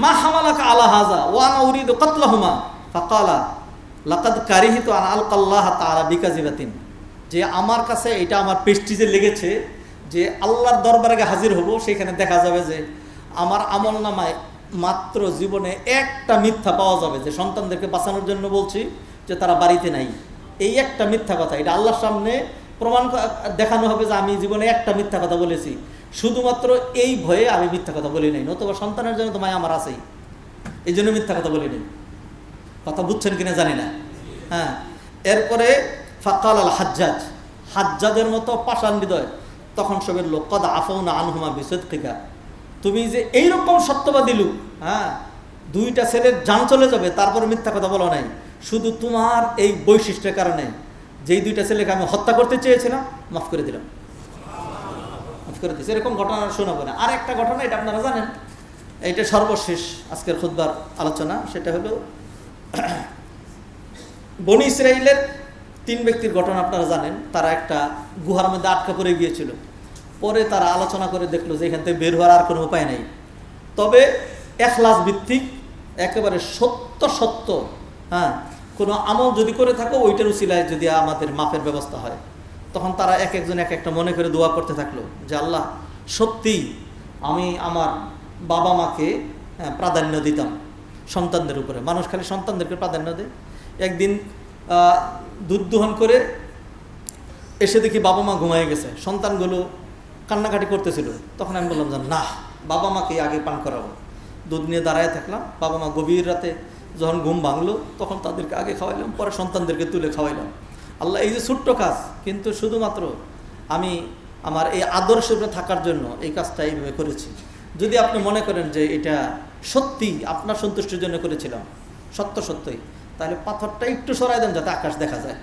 মা হামালাকা আলা হাযা ওয়া আনা উরিদু কাতলাহুমা ফাকালা লাকাদ কারিহিতু আন আলকাল্লাহ তাআলা বিকাযিবাতিন, যে আমার কাছে এটা আমার প্রেস্টিজে লেগেছে যে আল্লাহর দরবারে হাজির হব, সেখানে দেখা যাবে যে আমার আমলনামায় মাত্র জীবনে একটা মিথ্যা পাওয়া যাবে, যে সন্তানদেরকে বাঁচানোর জন্য বলছি যে তারা বাড়িতে নাই, এই একটা মিথ্যা কথা, এটা আল্লাহর সামনে প্রমাণ দেখানো হবে যে আমি জীবনে একটা মিথ্যা কথা বলেছি, শুধুমাত্র এই ভয়ে আমি মিথ্যা কথা বলি নাই, নতুবা সন্তানের জন্য তো মায় আমার আছেই, এই জন্য মিথ্যা কথা বলি নাই। কথা বুঝছেন কিনা জানি না। হ্যাঁ, এরপরে ফাকাল আল হাজ্জাজ, হাজ্জাজের মতো পাষাণ হৃদয় তখন সবের লোক কদ আফাউনা আনহুমা বিসিদকিকা, তুমি যে এইরকম সত্যবাদী লোক, হ্যাঁ 2টা ছেলের জান চলে যাবে তারপরে মিথ্যা কথা বলা নাই, শুধু তোমার এই বৈশিষ্ট্যের কারণে যেই 2টা ছেলেকে আমি হত্যা করতে চেয়েছিলাম মাফ করে দিলাম, মাফ করে দিয়েছি। এরকম ঘটনা শোনাবো না। আর একটা ঘটনা, এটা আপনারা জানেন, এইটা সর্বশেষ আজকের খুতবার আলোচনা, সেটা হলো বনি ইসরাইলের 3 ব্যক্তির ঘটনা আপনারা জানেন। তারা একটা গুহার মধ্যে আটকা পড়ে গিয়েছিল, পরে তারা আলোচনা করে দেখলো যে এখান থেকে বের হওয়ার আর কোনো উপায় নেই, তবে ইখলাস ভিত্তিক একেবারে সত্য হ্যাঁ কোনো আমল যদি করে থাকো ওইটার উসিলায় যদি আমাদের মাফের ব্যবস্থা হয়। তখন তারা একজন এক একটা মনে করে দোয়া করতে থাকলো যে আল্লাহ সত্যিই আমি আমার বাবা মাকে প্রাধান্য দিতাম সন্তানদের উপরে। মানুষ খালি সন্তানদেরকে প্রাধান্য দেয়। একদিন দুধ দোহন করে এসে দেখি বাবা মা ঘুমায় গেছে, সন্তানগুলো কান্নাকাটি করতেছিল। তখন আমি বললাম যে না, বাবা মাকে আগে পান করাবো। দুধ নিয়ে দাঁড়ায় থাকলাম, বাবা মা গভীর রাতে যখন ঘুম ভাঙলো তখন তাদেরকে আগে খাওয়াইলাম, পরে সন্তানদেরকে তুলে খাওয়াইলাম। আল্লাহ এই যে ছোট্ট কাজ, কিন্তু শুধুমাত্র আমি আমার এই আদর্শের উপরে থাকার জন্য এই কাজটা এইভাবে করেছি। যদি আপনি মনে করেন যে এটা সত্যি আপনার সন্তুষ্টির জন্য করেছিলাম, সত্যই, তাহলে পাথরটা একটু সরাই দেন যাতে আকাশ দেখা যায়।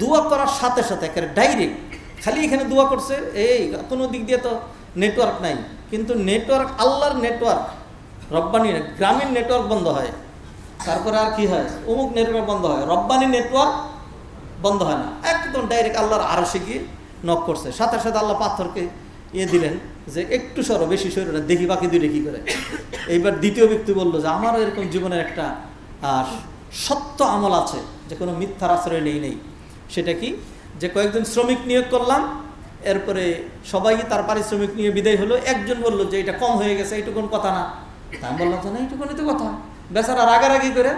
দোয়া করার সাথে সাথে একেবারে ডাইরেক্ট খালি এখানে দোয়া করছে, এই কোনো দিক দিয়ে তো নেটওয়ার্ক নাই, কিন্তু নেটওয়ার্ক আল্লাহর নেটওয়ার্ক, রব্বানি গ্রামীণ নেটওয়ার্ক বন্ধ হয়, তারপরে আর কি হয় অমুক নেটওয়ার্ক বন্ধ হয়, রব্বানি নেটওয়ার্ক বন্ধ হয় না, একদম ডাইরেক্ট আল্লাহর আরশে গিয়ে নক করছে। সাথে সাথে আল্লাহ পাথরকে দিলেন যে একটু সরো, বেশি সরো না, দেখি বাকি 2টা কী করে। এইবার দ্বিতীয় ব্যক্তি বলল যে আমারও এরকম জীবনের একটা সত্য আমল আছে যে কোনো মিথ্যার আশ্রয় নেই। সেটা কি, যে কয়েকজন শ্রমিক নিয়োগ করলাম, এরপরে সবাই তার পারিশ্রমিক নিয়ে বিদায় হলো। একজন বলল যে এটা কম হয়ে গেছে, এইটুকুন কথা না। তা আমি বললাম যে না, এইটুকুনই তো কথা। বেচারা রাগারাগি করে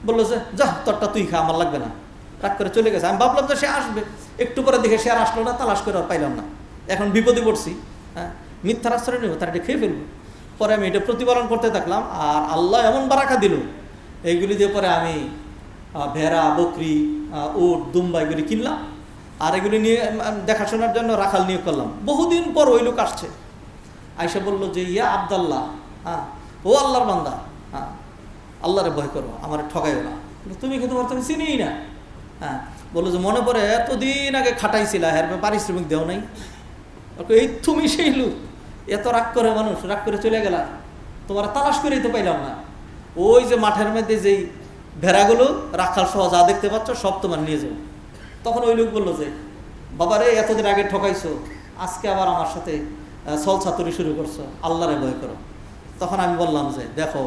বললো যে যা তোরটা তুই খা, আমার লাগবে না, রাগ করে চলে গেছে। আমি ভাবলাম যে সে আসবে, একটু পরে দেখে সে আর আসলো না, তালাশ করে আর পাইলাম না। এখন বিপদে পড়ছি, হ্যাঁ মিথ্যার আশ্রয় নেব, তার এটা খেয়ে ফেলবো। পরে আমি এটা প্রতিপালন করতে থাকলাম, আর আল্লাহ এমন বারাকা দিল, এইগুলি দিয়ে পরে আমি ভেড়া, বকরি, উট, দুম্বা এগুলি কিনলাম, আর এগুলি নিয়ে দেখাশোনার জন্য রাখাল নিয়োগ করলাম। বহুদিন পর ওই লোক আসছে, আয়সা বললো যে ইয়া আবদাল্লাহ, হ্যাঁ ও আল্লাহর বান্দা, হ্যাঁ আল্লাহরে ভয় করো, আমার ঠকাইও না। তুমি কিন্তু তুমি চিনিই না। হ্যাঁ বললো যে মনে পড়ে এতদিন আগে খাটাইছিলা, হ্যাঁ পারিশ্রমিক দেও নাই। এই তুমি সেই লোক, এত রাগ করে মানুষ, রাগ করে চলে গেলা, তোমার তালাশ করেই তো পাইলাম না। ওই যে মাঠের মধ্যে যেই ভেড়াগুলো রাখাল সহ যা দেখতে পাচ্ছ সব তোমার নিয়ে যাও। তখন ওই লোক বললো যে বাবারে এতদিন আগে ঠকাইছো, আজকে আবার আমার সাথে ছল ছাতুরি শুরু করছো, আল্লাহরে ভয় করো। তখন আমি বললাম যে দেখো,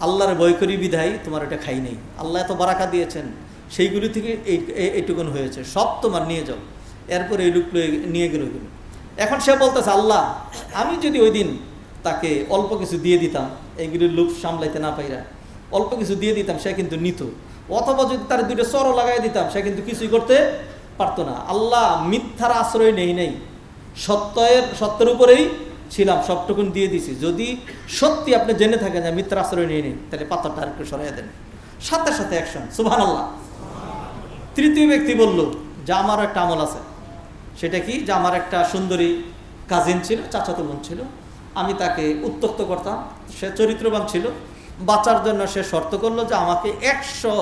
আল্লাহরে ভয় করি বিধাই তোমার এটা খাই নেই। আল্লাহ এত বারাকা দিয়েছেন, সেইগুলি থেকে এইটুকুন হয়েছে, সব তোমার নিয়ে যাও। এরপরে এই লোক নিয়ে গেল। এখন সে বলতেছে, আল্লাহ আমি যদি ওই দিন তাকে অল্প কিছু দিয়ে দিতাম, এইগুলির লোক সামলাইতে না পাইরা অল্প কিছু দিয়ে দিতাম, সে কিন্তু নিত। অথবা যদি তার দুইটা চরও লাগাই দিতাম, সে কিন্তু কিছুই করতে পারতো না। আল্লাহ মিথ্যার আশ্রয় নেই, সত্যের উপরেই ছিলাম, সবটুকুন দিয়ে দিছি। যদি সত্যি আপনি জেনে থাকেন যে মিথ্যার আশ্রয় নেই, তাহলে পাথরটা আরেকটু সরাইয়া দেন। সাথে সাথে অ্যাকশন, সুবহানাল্লাহ। তৃতীয় ব্যক্তি বলল যে আমার একটা আমল আছে। সেটা কি? যে আমার একটা সুন্দরী কাজিন ছিল, চাচাতো বোন ছিল, আমি তাকে উত্ত্যক্ত করতাম। সে চরিত্রবান ছিল। বাঁচার জন্য সে শর্ত করলো যে আমাকে 100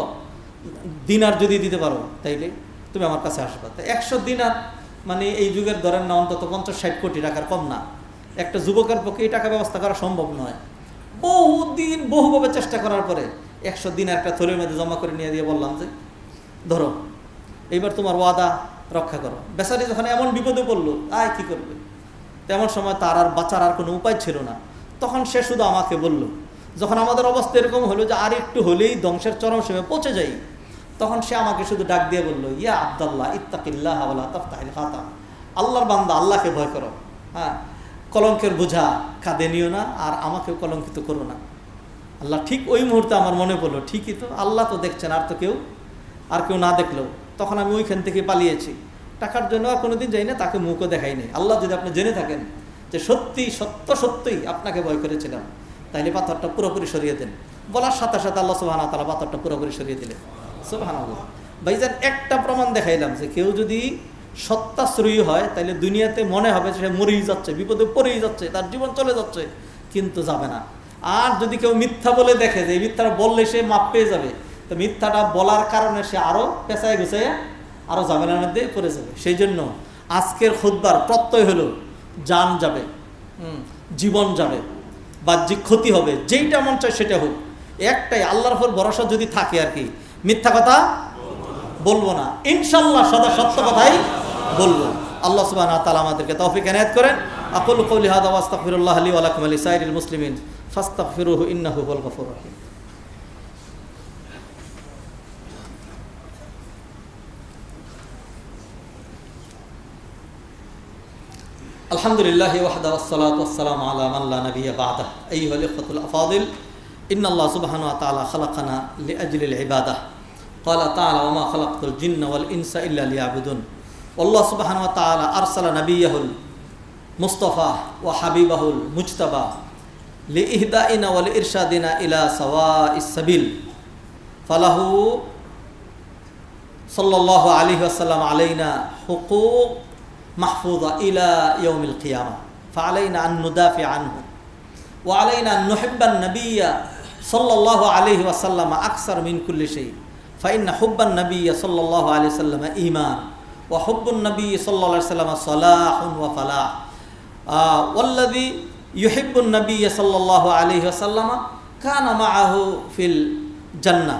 দিনার যদি দিতে পারো তাইলে তুমি আমার কাছে আসবে। 100 দিনার মানে এই যুগের ধরেন না, অন্তত 50-60 কোটি টাকার কম না। একটা যুবকের পক্ষে এই টাকা ব্যবস্থা করা সম্ভব নয়। বহুদিন বহুভাবে চেষ্টা করার পরে 100 দিনার একটা থলের মধ্যে জমা করে নিয়ে দিয়ে বললাম যে ধরো, এইবার তোমার ওয়াদা রক্ষা করো। বেচারি যখন এমন বিপদে পড়লো, কি করবে? তেমন সময় তার আর বাঁচার আর কোনো উপায় ছিল না। তখন সে শুধু আমাকে বলল, যখন আমাদের অবস্থা এরকম হলো যে আর একটু হলেই ধ্বংসের চরম সীমায় পৌঁছে যাই, তখন সে আমাকে শুধু ডাক দিয়ে বলল, ইয়া আব্দাল্লাহ ইত্তাকিল্লাহ ওয়ালা তাফতাহিল খাতাম। আল্লাহর বান্দা, আল্লাহকে ভয় করো। কলঙ্কের বোঝা কাঁধে নিও না, আর আমাকেও কলঙ্কিত করো না। আল্লাহ ঠিক ওই মুহূর্তে আমার মনে পড়লো, ঠিকই তো, আল্লাহ তো দেখছেন, আর কেউ না দেখলেও। তখন আমি ওইখান থেকে পালিয়েছি। টাকার জন্য আর কোনোদিন যাই না, তাকে মুখও দেখাই নেই। আল্লাহ যদি আপনি জেনে থাকেন যে সত্যই আপনাকে ভয় করেছিলাম, তাইলে পাথরটা পুরোপুরি সরিয়ে দেন। বলার সাথে সাথে আল্লাহ সুবহানাহু ওয়া তাআলা পাথরটা পুরোপুরি সরিয়ে দিলেন। সুবহানাল্লাহ। ভাইজান, একটা প্রমাণ দেখাইলাম যে কেউ যদি সত্যাশ্রয়ী হয়, তাইলে দুনিয়াতে মনে হবে যে সে মরেই যাচ্ছে, বিপদে পড়েই যাচ্ছে, তার জীবন চলে যাচ্ছে, কিন্তু যাবে না। আর যদি কেউ মিথ্যা বলে দেখে যে মিথ্যাটা বললে সে মাপ পেয়ে যাবে, তো মিথ্যাটা বলার কারণে সে আরো পেঁচায় গুছাইয়া আরো ঝামেলার মধ্যে পড়ে যাবে। সেই জন্য আজকের খুতবার প্রত্যয় হলো, জান যাবে, জীবন যাবে, বাহ্যিক ক্ষতি হবে, যেইটা মন চায় সেটা হোক, একটাই আল্লাহর উপর ভরসা যদি থাকে আর কি, মিথ্যা কথা বলবো না, ইনশাআল্লাহ সদা সত্য কথাই বলবো। আল্লাহ সুবহানাহু ওয়া তাআলা আমাদেরকে তৌফিক এনায়েত করেন। আকুলু কওলি হাযা ওয়া আস্তাগফিরুল্লাহ লি ওয়া লাকুম ওয়া লিসাইরিল মুসলিমিন ফাস্তাগফিরুহু ইন্নাহু হুয়াল গফুরুর রহিম। আলহামদুলিল্লাহি ওয়াহদা ওয়াসসালাতু ওয়াসসালামু আলা মান লা নাবিয়্যা বা'দাহ। আইয়ুহাল ইখওয়াতুল আফাদিল, ইন্নাল্লাহ সুবহানাহু ওয়া তাআলা খালাকানা লিআজলিল ইবাদাহ। ক্বালা তাআলা ওয়া মা খালাকতুল জিন্না ওয়াল ইনসা ইল্লা লিয়াবুদুন। আল্লাহ সুবহানাহু ওয়া তাআলা আরসালা নাবিয়্যাহুল মুস্তাফা ওয়া হাবিবাহুল মুজতাবা লিইহদাইনা ওয়া লিইরশাদিনা ইলা সাওয়াইস সাবিল। ফালাহু সাল্লাল্লাহু আলাইহি ওয়াসাল্লাম আলাইনা হুকুক محفوظة إلى يوم القيامة، فعلينا أن ندافع عنه، وعلينا أن نحب النبي صلى الله عليه وسلم أكثر من كل شيء، فإن حب النبي صلى الله عليه وسلم إيمان، وحب النبي صلى الله عليه وسلم صلاح وفلاح، والذي يحب النبي صلى الله عليه وسلم كان معه في الجنة.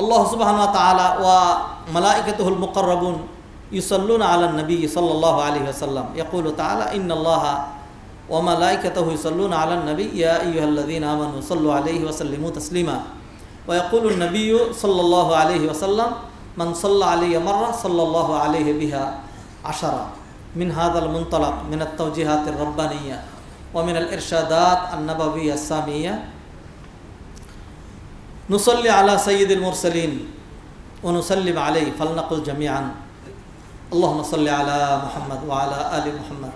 الله سبحانه وتعالى وملائكته المقربون يصلون على النبي صلى الله عليه وسلم، يقول تعالى إن الله وملائكته يصلون على النبي يا أيها الذين آمنوا صلوا عليه وسلموا تسليما. ويقول النبي صلى الله عليه وسلم من صلى علي مرة صلى الله عليه بها 10. من هذا المنطلق من التوجيهات الربانية ومن الإرشادات النبوية السامية نصلي على سيد المرسلين ونسلم عليه، فلنقل جميعا اللهم صل على محمد وعلى آل محمد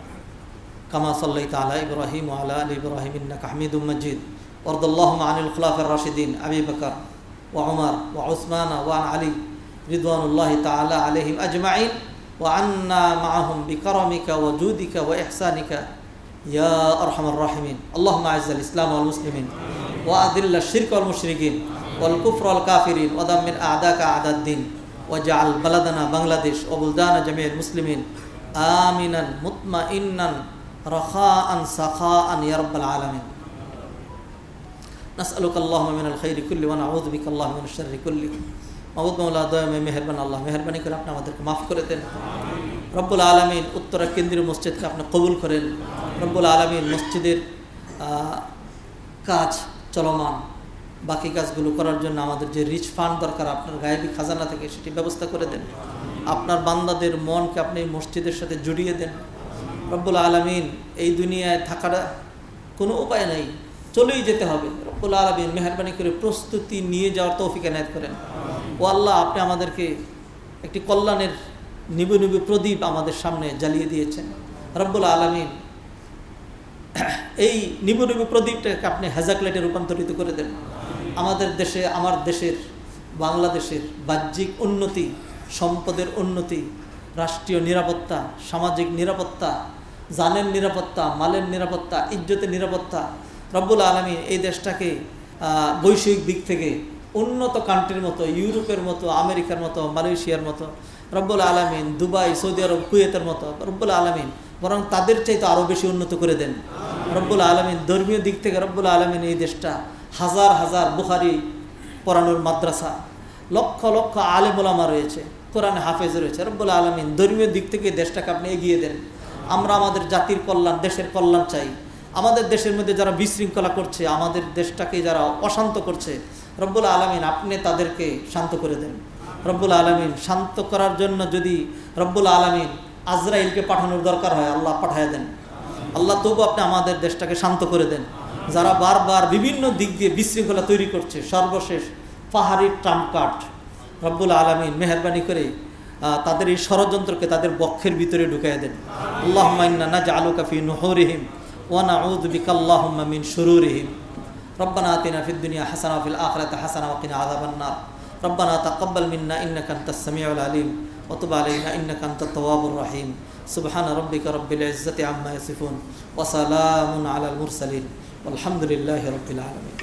كما صليت على إبراهيم وعلى آل إبراهيم إنك حميد مجيد. وارض اللهم عن الخلفاء الراشدين أبي بكر وعمر وعثمان وعن علي رضوان الله تعالى عليهم أجمعين، وعنا معهم بكرمك وجودك وإحسانك يا أرحم الراحمين. اللهم أعز الإسلام والمسلمين وأذل الشرك والمشركين والكفر والكافرين ودمر أعداءك أعداء الدين، واجعل بلدنا بنغلاديش وبلدان جميع المسلمين آمنا مطمئنا رخاء سخاء يا رب العالمين. نسألك اللهم من الخير كله ونعوذ بك الله من الشر كله. মাবুদ মাওলা দয়াময় মেহেরবান আল্লাহ, মেহেরবানি করে আপনি আমাদেরকে মাফ করে দেন। রব্বুল আলামিন উত্তরা কেন্দ্রীয় মসজিদকে আপনি কবুল করেন। রব্বুল আলামিন মসজিদের কাজ চলমান, বাকি কাজগুলো করার জন্য আমাদের যে রিচ ফান্ড দরকার আপনার গায়েবী খাজানা থেকে সেটি ব্যবস্থা করে দেন। আপনার বান্দাদের মনকে আপনি মসজিদের সাথে জড়িয়ে দেন। রব্বুল আলামিন, এই দুনিয়ায় থাকার কোনো উপায় নেই, চলেই যেতে হবে। রব্বুল আলামিন মেহেরবানি করে প্রস্তুতি নিয়ে যাওয়ার তৌফিক এনায়েত করেন। ও আল্লাহ, আপনি আমাদেরকে একটি কল্যাণের নিবু নিবু প্রদীপ আমাদের সামনে জ্বালিয়ে দিয়েছেন। রব্বুল আলামিন, এই নিবু নিবু প্রদীপটাকে আপনি হেজাকলাইটে রূপান্তরিত করে দেন। আমাদের দেশে, আমার দেশের, বাংলাদেশের বাহ্যিক উন্নতি, সম্পদের উন্নতি, রাষ্ট্রীয় নিরাপত্তা, সামাজিক নিরাপত্তা, জানের নিরাপত্তা, মালের নিরাপত্তা, ইজ্জতের নিরাপত্তা, রব্বুল আলামিন এই দেশটাকে বৈশ্বিক দিক থেকে উন্নত কান্ট্রির মতো, ইউরোপের মতো, আমেরিকার মতো, মালয়েশিয়ার মতো, রব্বুল আলামিন দুবাই, সৌদি আরব, কুয়েতের মতো, রব্বুল আলামিন বরং তাদের চাইতে আরও বেশি উন্নত করে দেন। রব্বুল আলামিন ধর্মীয় দিক থেকে রব্বুল আলামিন এই দেশটা হাজার হাজার বুখারি পড়ানোর মাদ্রাসা, লক্ষ লক্ষ আলেম ওলামা রয়েছে, কোরআনে হাফেজ রয়েছে। রব্বুল আলামিন ধর্মীয় দিক থেকে দেশটাকে আপনি এগিয়ে দেন। আমরা আমাদের জাতির কল্যাণ, দেশের কল্যাণ চাই। আমাদের দেশের মধ্যে যারা বিশৃঙ্খলা করছে, আমাদের দেশটাকে যারা অশান্ত করছে, রব্বুল আলামিন আপনি তাদেরকে শান্ত করে দেন। রব্বুল আলামিন শান্ত করার জন্য যদি রব্বুল আলামিন আজরাইলকে পাঠানোর দরকার হয়, আল্লাহ পাঠায় দেন। আল্লাহ তবু আপনি আমাদের দেশটাকে শান্ত করে দেন। যারা বারবার বিভিন্ন দিক দিয়ে বিশৃঙ্খলা তৈরি করছে, সর্বশেষ পাহাড়ি ট্রাম্প কার্ড, রব্বুল আলামিন মেহেরবানি করে তাদের এই ষড়যন্ত্রকে তাদের বক্ষের ভিতরে ঢুকাইয়া দেন। আল্লাহুম্মা ইন্না নাজআলুকা ফি নুহুরিহিম ওয়া নাউযু বিকা আল্লাহুম্মা মিন শুরুরিহিম। রব্বানা আতিনা ফিদ দুনিয়া হাসানাহ ওয়া ফিল আখিরাতি হাসানাহ ওয়া কিনা আযাবান নার। রব্বানা তাকাব্বাল মিন্না ইন্নাকা আনতাস সামিউল আলিম ওয়া তুব আলাইনা ইন্নাকা আনতাত তাওয়াবুর রহিম। সুবহানা রাব্বিকা রাব্বিল ইজ্জাতি আম্মা ইয়াসিফুন ওয়া সালামুন আলাল মুরসালিন ওয়ালহামদুলিল্লাহি রাব্বিল আলামিন।